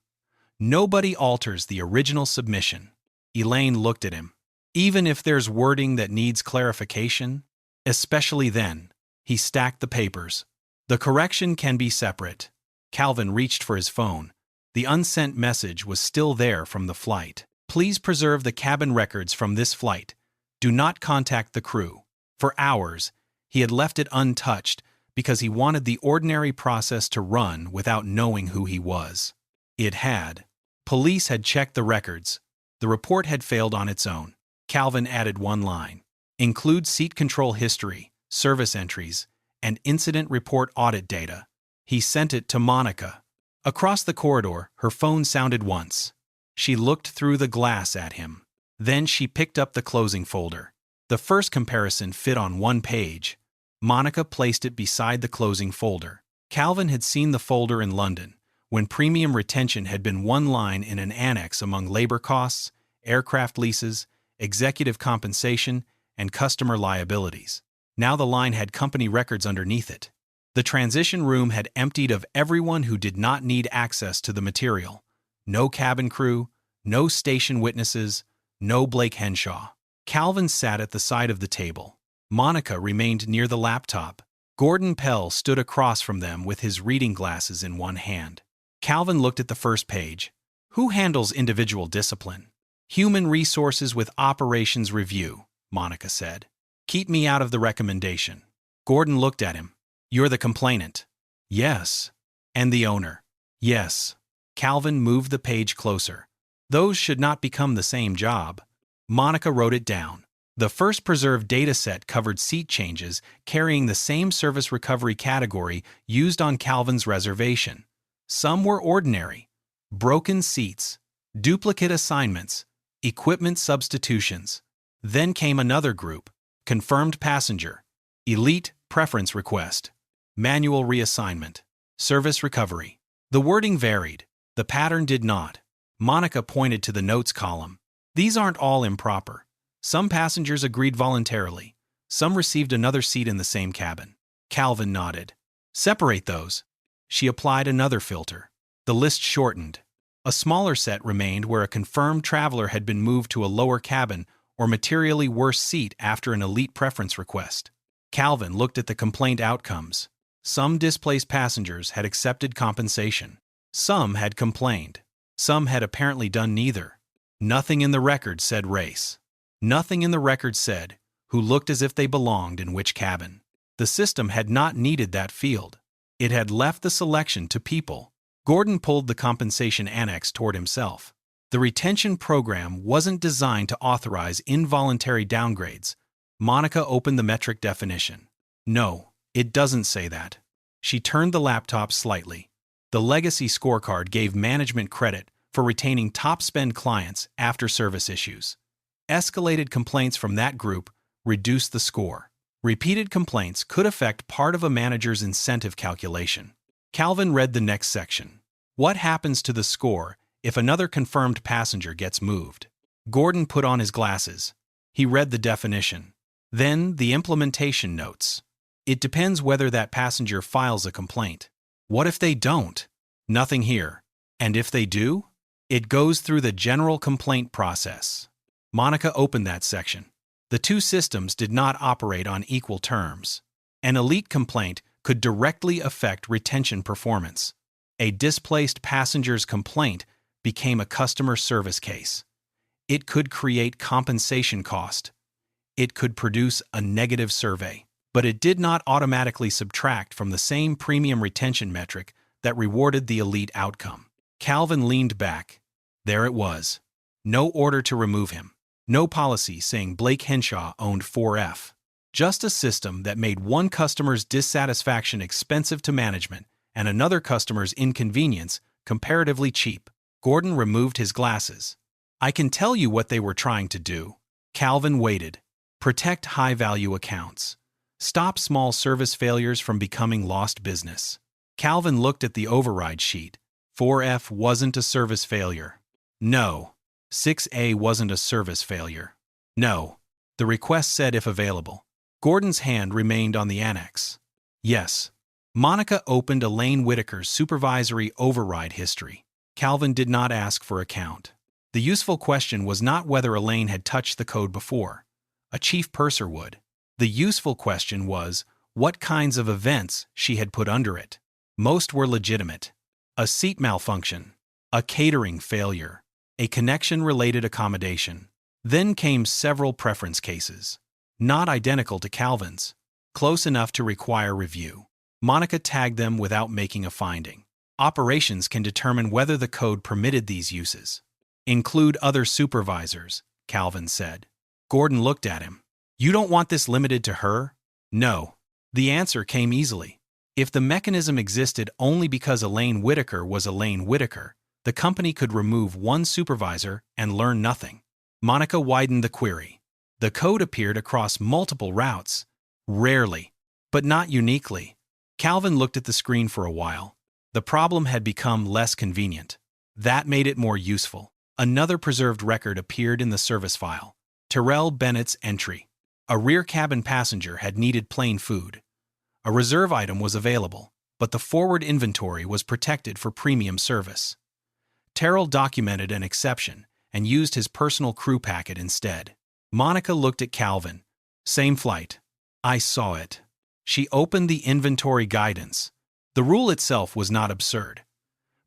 Nobody alters the original submission. Elaine looked at him. Even if there's wording that needs clarification? Especially then. He stacked the papers. The correction can be separate. Calvin reached for his phone. The unsent message was still there from the flight. Please preserve the cabin records from this flight. Do not contact the crew. For hours, he had left it untouched because he wanted the ordinary process to run without knowing who he was. It had. Police had checked the records. The report had failed on its own. Calvin added one line. Include seat control history, service entries, and incident report audit data. He sent it to Monica. Across the corridor, her phone sounded once. She looked through the glass at him. Then she picked up the closing folder. The first comparison fit on one page. Monica placed it beside the closing folder. Calvin had seen the folder in London, when premium retention had been one line in an annex among labor costs, aircraft leases, executive compensation, and customer liabilities. Now the line had company records underneath it. The transition room had emptied of everyone who did not need access to the material. No cabin crew, no station witnesses, no Blake Henshaw. Calvin sat at the side of the table. Monica remained near the laptop. Gordon Pell stood across from them with his reading glasses in one hand. Calvin looked at the first page. Who handles individual discipline? Human Resources with Operations Review, Monica said. Keep me out of the recommendation. Gordon looked at him. You're the complainant. Yes. And the owner. Yes. Calvin moved the page closer. Those should not become the same job. Monica wrote it down. The first preserved dataset covered seat changes carrying the same service recovery category used on Calvin's reservation. Some were ordinary, broken seats, duplicate assignments, equipment substitutions. Then came another group, confirmed passenger, elite preference request, manual reassignment, service recovery. The wording varied. The pattern did not. Monica pointed to the notes column. These aren't all improper. Some passengers agreed voluntarily. Some received another seat in the same cabin. Calvin nodded. Separate those. She applied another filter. The list shortened. A smaller set remained where a confirmed traveler had been moved to a lower cabin or materially worse seat after an elite preference request. Calvin looked at the complaint outcomes. Some displaced passengers had accepted compensation. Some had complained. Some had apparently done neither. Nothing in the record said race. Nothing in the record said who looked as if they belonged in which cabin. The system had not needed that field. It had left the selection to people. Gordon pulled the compensation annex toward himself. The retention program wasn't designed to authorize involuntary downgrades. Monica opened the metric definition. No, it doesn't say that. She turned the laptop slightly. The legacy scorecard gave management credit for retaining top-spend clients after service issues. Escalated complaints from that group reduced the score. Repeated complaints could affect part of a manager's incentive calculation. Calvin read the next section. What happens to the score if another confirmed passenger gets moved? Gordon put on his glasses. He read the definition. Then the implementation notes. It depends whether that passenger files a complaint. What if they don't? Nothing here. And if they do? It goes through the general complaint process. Monica opened that section. The two systems did not operate on equal terms. An elite complaint could directly affect retention performance. A displaced passenger's complaint became a customer service case. It could create compensation cost. It could produce a negative survey. But it did not automatically subtract from the same premium retention metric that rewarded the elite outcome. Calvin leaned back. There it was. No order to remove him. No policy saying Blake Henshaw owned 4F. Just a system that made one customer's dissatisfaction expensive to management and another customer's inconvenience comparatively cheap. Gordon removed his glasses. I can tell you what they were trying to do. Calvin waited. Protect high-value accounts. Stop small service failures from becoming lost business. Calvin looked at the override sheet. 4F wasn't a service failure. No. 6A wasn't a service failure. No. The request said if available. Gordon's hand remained on the annex. Yes. Monica opened Elaine Whitaker's supervisory override history. Calvin did not ask for a count. The useful question was not whether Elaine had touched the code before. A chief purser would. The useful question was what kinds of events she had put under it. Most were legitimate. A seat malfunction, a catering failure, a connection-related accommodation. Then came several preference cases. Not identical to Calvin's. Close enough to require review. Monica tagged them without making a finding. Operations can determine whether the code permitted these uses. Include other supervisors, Calvin said. Gordon looked at him. You don't want this limited to her? No. The answer came easily. If the mechanism existed only because Elaine Whitaker was Elaine Whitaker, the company could remove one supervisor and learn nothing. Monica widened the query. The code appeared across multiple routes. Rarely, but not uniquely. Calvin looked at the screen for a while. The problem had become less convenient. That made it more useful. Another preserved record appeared in the service file. Terrell Bennett's entry. A rear cabin passenger had needed plain food. A reserve item was available, but the forward inventory was protected for premium service. Terrell documented an exception and used his personal crew packet instead. Monica looked at Calvin. Same flight. I saw it. She opened the inventory guidance. The rule itself was not absurd.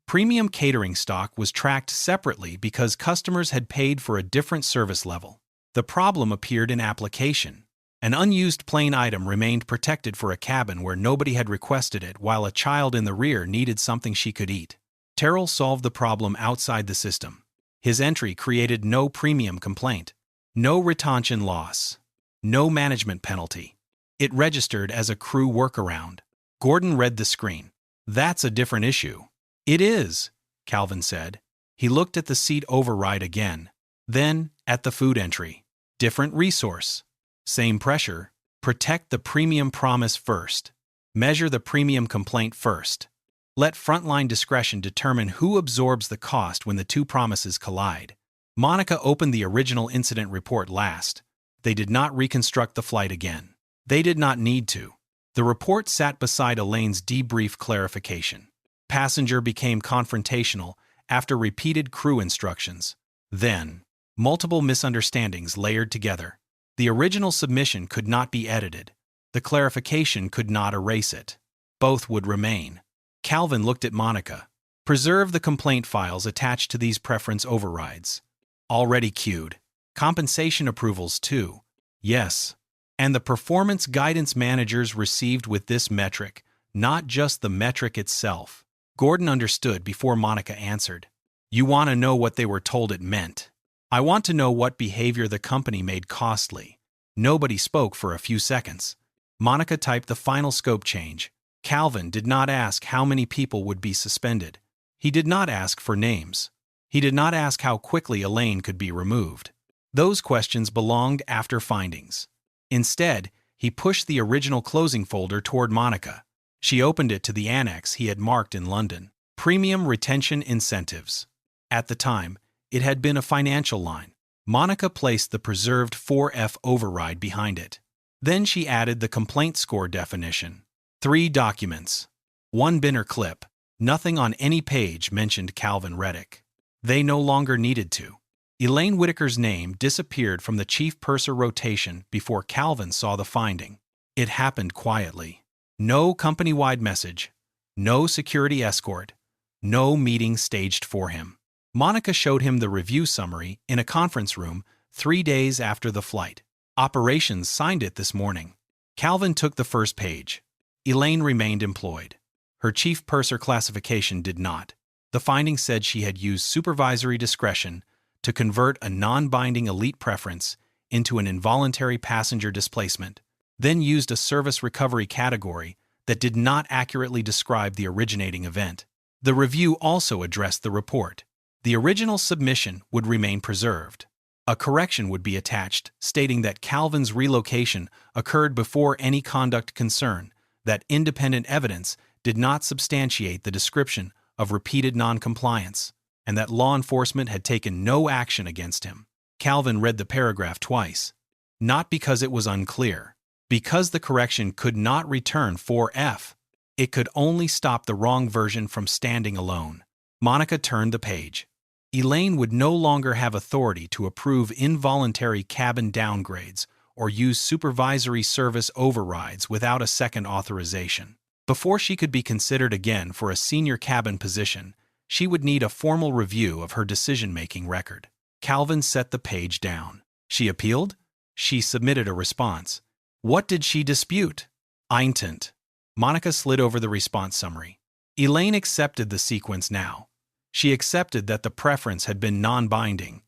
Premium catering stock was tracked separately because customers had paid for a different service level. The problem appeared in application. An unused plain item remained protected for a cabin where nobody had requested it, while a child in the rear needed something she could eat. Terrell solved the problem outside the system. His entry created no premium complaint, no retention loss, no management penalty. It registered as a crew workaround. Gordon read the screen. That's a different issue. It is, Calvin said. He looked at the seat override again. Then, at the food entry. Different resource. Same pressure. Protect the premium promise first. Measure the premium complaint first. Let frontline discretion determine who absorbs the cost when the two promises collide. Monica opened the original incident report last. They did not reconstruct the flight again. They did not need to. The report sat beside Elaine's debrief clarification. Passenger became confrontational after repeated crew instructions. Then, multiple misunderstandings layered together. The original submission could not be edited. The clarification could not erase it. Both would remain. Calvin looked at Monica. Preserve the complaint files attached to these preference overrides. Already queued. Compensation approvals too. Yes. And the performance guidance managers received with this metric, not just the metric itself. Gordon understood before Monica answered. You want to know what they were told it meant. I want to know what behavior the company made costly. Nobody spoke for a few seconds. Monica typed the final scope change. Calvin did not ask how many people would be suspended. He did not ask for names. He did not ask how quickly Elaine could be removed. Those questions belonged after findings. Instead, he pushed the original closing folder toward Monica. She opened it to the annex he had marked in London. Premium retention incentives. At the time, it had been a financial line. Monica placed the preserved 4F override behind it. Then she added the complaint score definition. 3 documents. 1 binner clip. Nothing on any page mentioned Calvin Reddick. They no longer needed to. Elaine Whitaker's name disappeared from the chief purser rotation before Calvin saw the finding. It happened quietly. No company-wide message. No security escort. No meeting staged for him. Monica showed him the review summary in a conference room 3 days after the flight. Operations signed it this morning. Calvin took the first page. Elaine remained employed. Her chief purser classification did not. The finding said she had used supervisory discretion to convert a non-binding elite preference into an involuntary passenger displacement, then used a service recovery category that did not accurately describe the originating event. The review also addressed the report. The original submission would remain preserved. A correction would be attached stating that Calvin's relocation occurred before any conduct concern, that independent evidence did not substantiate the description of repeated noncompliance, and that law enforcement had taken no action against him. Calvin read the paragraph twice. Not because it was unclear. Because the correction could not return 4F. It could only stop the wrong version from standing alone. Monica turned the page. Elaine would no longer have authority to approve involuntary cabin downgrades or use supervisory service overrides without a second authorization. Before she could be considered again for a senior cabin position, she would need a formal review of her decision-making record. Calvin set the page down. She appealed? She submitted a response. What did she dispute? Eintent. Monica slid over the response summary. Elaine accepted the sequence now. She accepted that the preference had been non-binding.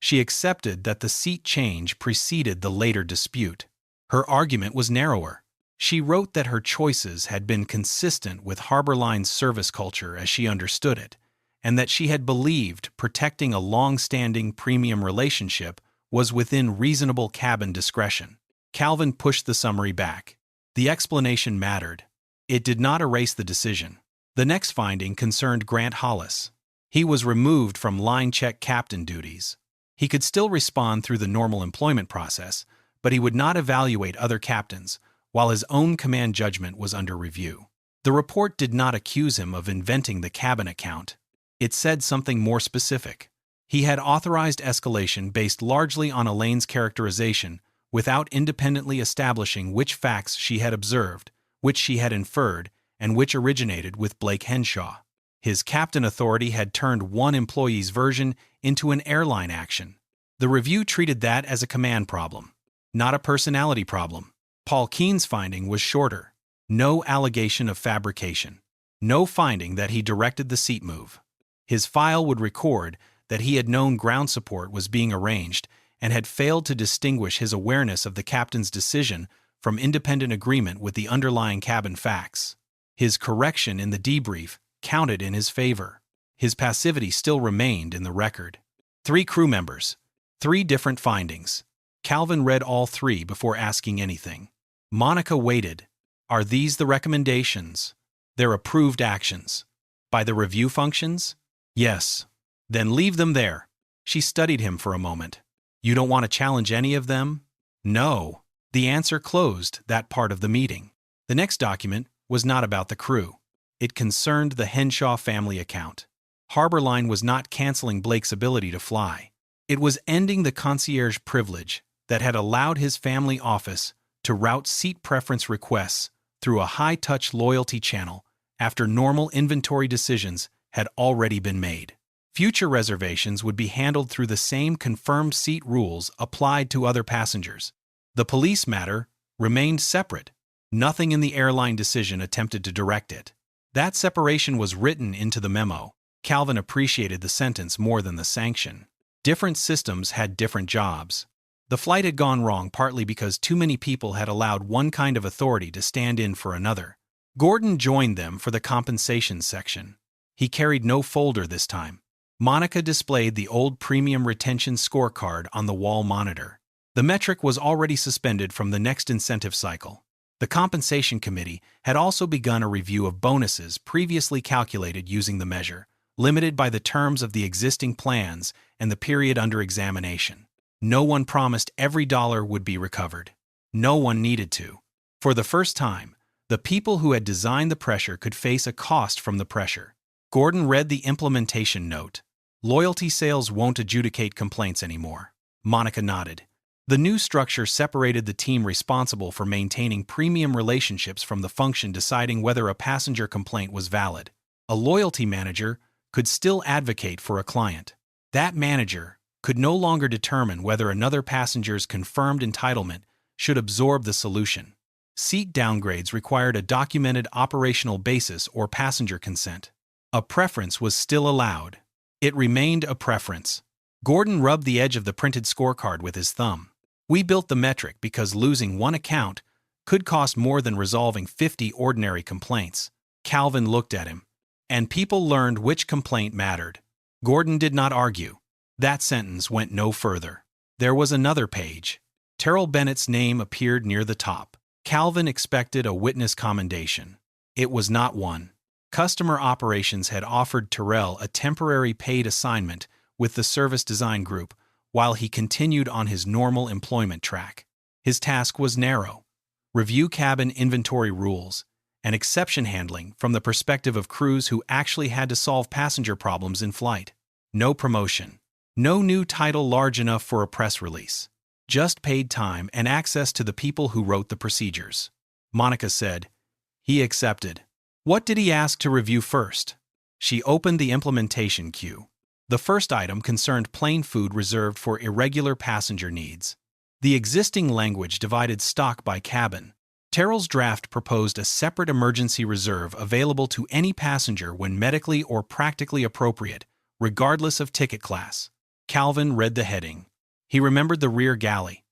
She accepted that the seat change preceded the later dispute. Her argument was narrower. She wrote that her choices had been consistent with HarborLine's service culture as she understood it, and that she had believed protecting a long-standing premium relationship was within reasonable cabin discretion. Calvin pushed the summary back. The explanation mattered. It did not erase the decision. The next finding concerned Grant Hollis. He was removed from line check captain duties. He could still respond through the normal employment process, but he would not evaluate other captains, while his own command judgment was under review. The report did not accuse him of inventing the cabin account. It said something more specific. He had authorized escalation based largely on Elaine's characterization, without independently establishing which facts she had observed, which she had inferred, and which originated with Blake Henshaw. His captain authority had turned one employee's version into an airline action. The review treated that as a command problem, not a personality problem. Paul Keene's finding was shorter. No allegation of fabrication. No finding that he directed the seat move. His file would record that he had known ground support was being arranged and had failed to distinguish his awareness of the captain's decision from independent agreement with the underlying cabin facts. His correction in the debrief counted in his favor. His passivity still remained in the record. 3 crew members. 3 different findings. Calvin read all 3 before asking anything. Monica waited. Are these the recommendations? Their approved actions? By the review functions? Yes. Then leave them there. She studied him for a moment. You don't want to challenge any of them? No. The answer closed that part of the meeting. The next document was not about the crew. It concerned the Henshaw family account. HarborLine was not canceling Blake's ability to fly. It was ending the concierge privilege that had allowed his family office to route seat preference requests through a high-touch loyalty channel after normal inventory decisions had already been made. Future reservations would be handled through the same confirmed seat rules applied to other passengers. The police matter remained separate. Nothing in the airline decision attempted to direct it. That separation was written into the memo. Calvin appreciated the sentence more than the sanction. Different systems had different jobs. The flight had gone wrong partly because too many people had allowed one kind of authority to stand in for another. Gordon joined them for the compensation section. He carried no folder this time. Monica displayed the old premium retention scorecard on the wall monitor. The metric was already suspended from the next incentive cycle. The compensation committee had also begun a review of bonuses previously calculated using the measure, limited by the terms of the existing plans and the period under examination. No one promised every dollar would be recovered. No one needed to. For the first time, the people who had designed the pressure could face a cost from the pressure. Gordon read the implementation note. Loyalty sales won't adjudicate complaints anymore. Monica nodded. The new structure separated the team responsible for maintaining premium relationships from the function deciding whether a passenger complaint was valid. A loyalty manager could still advocate for a client. That manager could no longer determine whether another passenger's confirmed entitlement should absorb the solution. Seat downgrades required a documented operational basis or passenger consent. A preference was still allowed. It remained a preference. Gordon rubbed the edge of the printed scorecard with his thumb. We built the metric because losing one account could cost more than resolving 50 ordinary complaints. Calvin looked at him. And people learned which complaint mattered. Gordon did not argue. That sentence went no further. There was another page. Terrell Bennett's name appeared near the top. Calvin expected a witness commendation. It was not one. Customer operations had offered Terrell a temporary paid assignment with the service design group while he continued on his normal employment track. His task was narrow. Review cabin inventory rules and exception handling from the perspective of crews who actually had to solve passenger problems in flight. No promotion. No new title large enough for a press release. Just paid time and access to the people who wrote the procedures. Monica said. He accepted. What did he ask to review first? She opened the implementation queue. The first item concerned plain food reserved for irregular passenger needs. The existing language divided stock by cabin. Terrell's draft proposed a separate emergency reserve available to any passenger when medically or practically appropriate, regardless of ticket class. Calvin read the heading. He remembered the rear galley.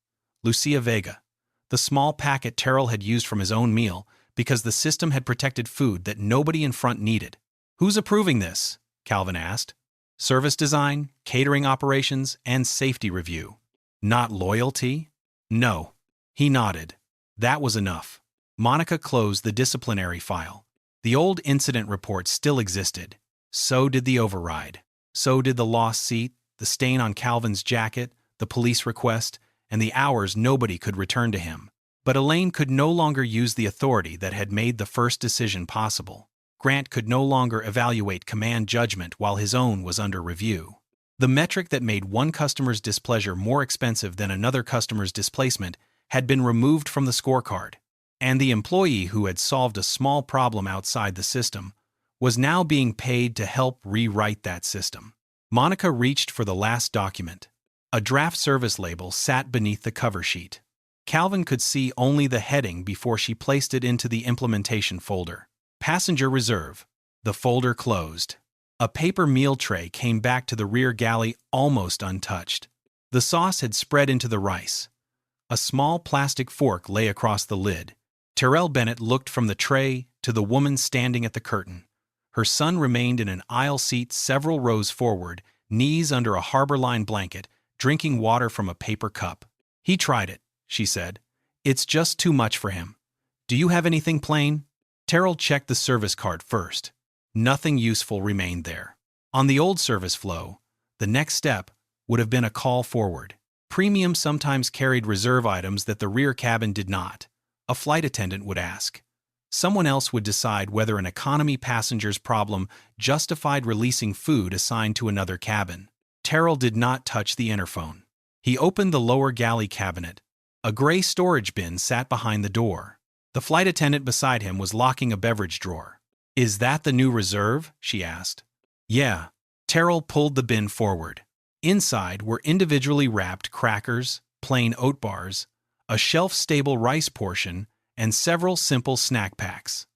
Lucia Vega. The small packet Terrell had used from his own meal because the system had protected food that nobody in front needed. Who's approving this? Calvin asked. Service design, catering operations, and safety review. Not loyalty? No. He nodded. That was enough. Monica closed the disciplinary file. The old incident report still existed. So did the override. So did the lost seat, the stain on Calvin's jacket, the police request, and the hours nobody could return to him. But Elaine could no longer use the authority that had made the first decision possible. Grant could no longer evaluate command judgment while his own was under review. The metric that made one customer's displeasure more expensive than another customer's displacement had been removed from the scorecard, and the employee who had solved a small problem outside the system was now being paid to help rewrite that system. Monica reached for the last document. A draft service label sat beneath the cover sheet. Calvin could see only the heading before she placed it into the implementation folder. Passenger Reserve. The folder closed. A paper meal tray came back to the rear galley almost untouched. The sauce had spread into the rice. A small plastic fork lay across the lid. Terrell Bennett looked from the tray to the woman standing at the curtain. Her son remained in an aisle seat several rows forward, knees under a HarborLine blanket, drinking water from a paper cup. He tried it, she said. It's just too much for him. Do you have anything plain? Terrell checked the service card first. Nothing useful remained there. On the old service flow, the next step would have been a call forward. Premium sometimes carried reserve items that the rear cabin did not. A flight attendant would ask. Someone else would decide whether an economy passenger's problem justified releasing food assigned to another cabin. Terrell did not touch the interphone. He opened the lower galley cabinet. A gray storage bin sat behind the door. The flight attendant beside him was locking a beverage drawer. Is that the new reserve? She asked. Yeah. Terrell pulled the bin forward. Inside were individually wrapped crackers, plain oat bars, a shelf-stable rice portion, and several simple snack packs.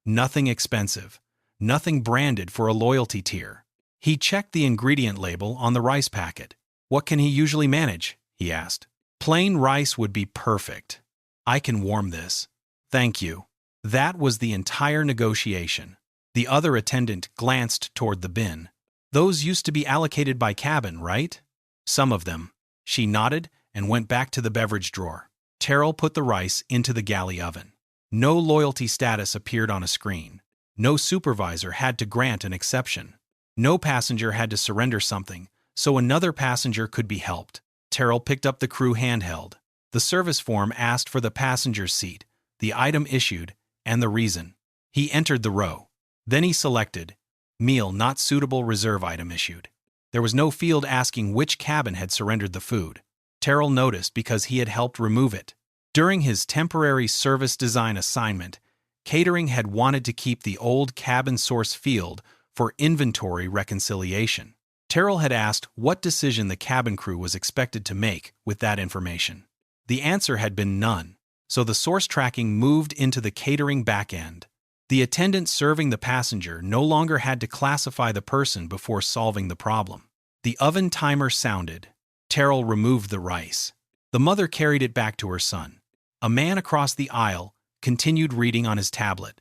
Nothing expensive. Nothing branded for a loyalty tier. He checked the ingredient label on the rice packet. What can he usually manage? He asked. Plain rice would be perfect. I can warm this. Thank you. That was the entire negotiation. The other attendant glanced toward the bin. Those used to be allocated by cabin, right? Some of them. She nodded and went back to the beverage drawer. Terrell put the rice into the galley oven. No loyalty status appeared on a screen. No supervisor had to grant an exception. No passenger had to surrender something, so another passenger could be helped. Terrell picked up the crew handheld. The service form asked for the passenger's seat, the item issued, and the reason. He entered the row. Then he selected, meal not suitable reserve item issued. There was no field asking which cabin had surrendered the food. Terrell noticed because he had helped remove it. During his temporary service design assignment, catering had wanted to keep the old cabin source field for inventory reconciliation. Terrell had asked what decision the cabin crew was expected to make with that information. The answer had been none, so the source tracking moved into the catering backend. The attendant serving the passenger no longer had to classify the person before solving the problem. The oven timer sounded. Terrell removed the rice. The mother carried it back to her son. A man across the aisle continued reading on his tablet.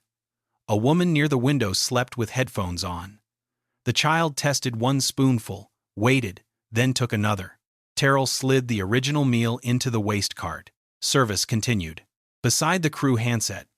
A woman near the window slept with headphones on. The child tested one spoonful, waited, then took another. Terrell slid the original meal into the waste cart. Service continued. Beside the crew handset,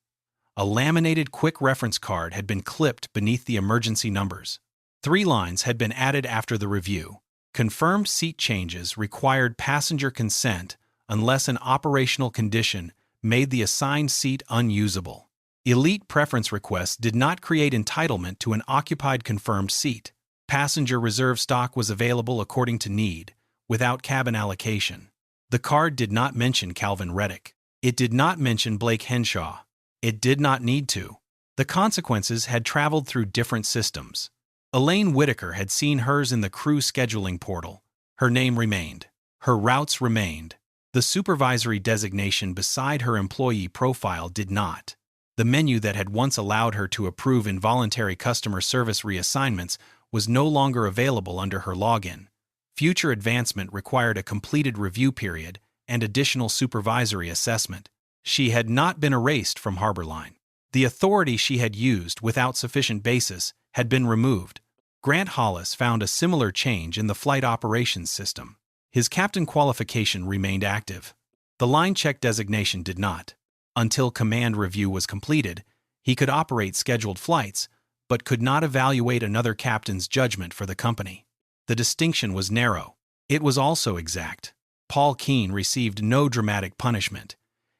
a laminated quick reference card had been clipped beneath the emergency numbers. 3 lines had been added after the review. Confirmed seat changes required passenger consent unless an operational condition made the assigned seat unusable. Elite preference requests did not create entitlement to an occupied confirmed seat. Passenger reserve stock was available according to need, without cabin allocation. The card did not mention Calvin Reddick. It did not mention Blake Henshaw. It did not need to. The consequences had traveled through different systems. Elaine Whitaker had seen hers in the crew scheduling portal. Her name remained. Her routes remained. The supervisory designation beside her employee profile did not. The menu that had once allowed her to approve involuntary customer service reassignments was no longer available under her login. Future advancement required a completed review period and additional supervisory assessment. She had not been erased from HarborLine. The authority she had used without sufficient basis had been removed. Grant Hollis found a similar change in the flight operations system. His captain qualification remained active. The line check designation did not. Until command review was completed, he could operate scheduled flights, but could not evaluate another captain's judgment for the company. The distinction was narrow. It was also exact. Paul Keene received no dramatic punishment.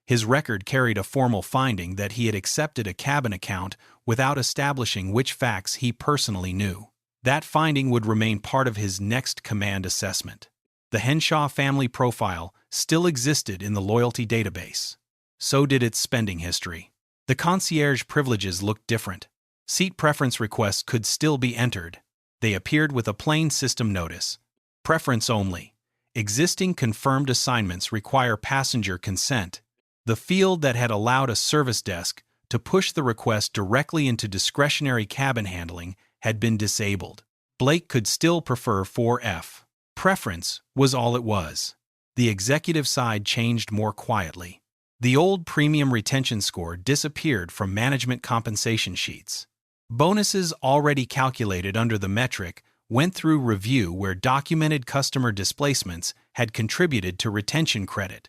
His record carried a formal finding that he had accepted a cabin account without establishing which facts he personally knew. That finding would remain part of his next command assessment. The Henshaw family profile still existed in the loyalty database. So did its spending history. The concierge privileges looked different. Seat preference requests could still be entered. They appeared with a plain system notice. Preference only. Existing confirmed assignments require passenger consent. The field that had allowed a service desk to push the request directly into discretionary cabin handling had been disabled. Blake could still prefer 4F. Preference was all it was. The executive side changed more quietly. The old premium retention score disappeared from management compensation sheets. Bonuses already calculated under the metric went through review where documented customer displacements had contributed to retention credit.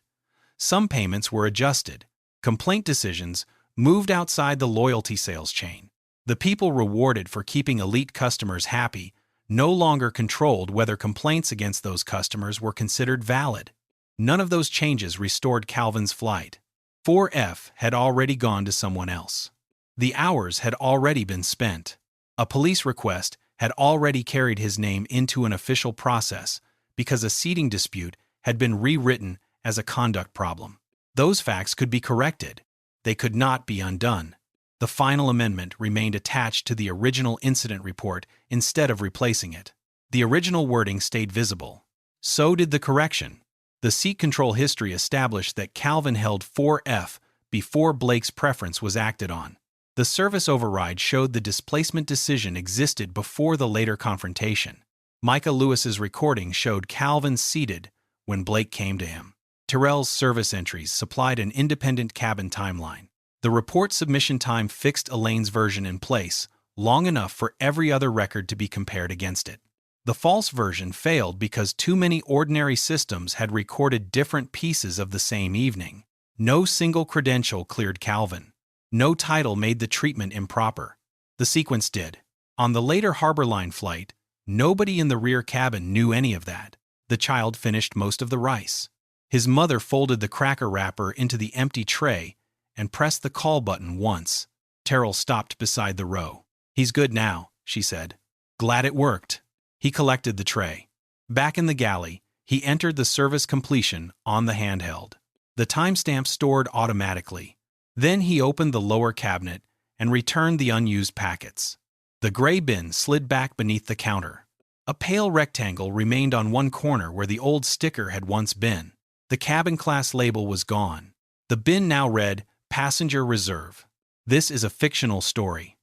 Some payments were adjusted. Complaint decisions moved outside the loyalty sales chain. The people rewarded for keeping elite customers happy no longer controlled whether complaints against those customers were considered valid. None of those changes restored Calvin's flight. 4F had already gone to someone else. The hours had already been spent. A police request had already carried his name into an official process because a seating dispute had been rewritten as a conduct problem. Those facts could be corrected. They could not be undone. The final amendment remained attached to the original incident report instead of replacing it. The original wording stayed visible. So did the correction. The seat control history established that Calvin held 4F before Blake's preference was acted on. The service override showed the displacement decision existed before the later confrontation. Micah Lewis's recording showed Calvin seated when Blake came to him. Terrell's service entries supplied an independent cabin timeline. The report submission time fixed Elaine's version in place, long enough for every other record to be compared against it. The false version failed because too many ordinary systems had recorded different pieces of the same evening. No single credential cleared Calvin. No title made the treatment improper. The sequence did. On the later HarborLine flight, nobody in the rear cabin knew any of that. The child finished most of the rice. His mother folded the cracker wrapper into the empty tray and pressed the call button once. Terrell stopped beside the row. "He's good now," she said. "Glad it worked." He collected the tray. Back in the galley, he entered the service completion on the handheld. The timestamp stored automatically. Then he opened the lower cabinet and returned the unused packets. The gray bin slid back beneath the counter. A pale rectangle remained on one corner where the old sticker had once been. The cabin class label was gone. The bin now read, "Passenger Reserve." This is a fictional story.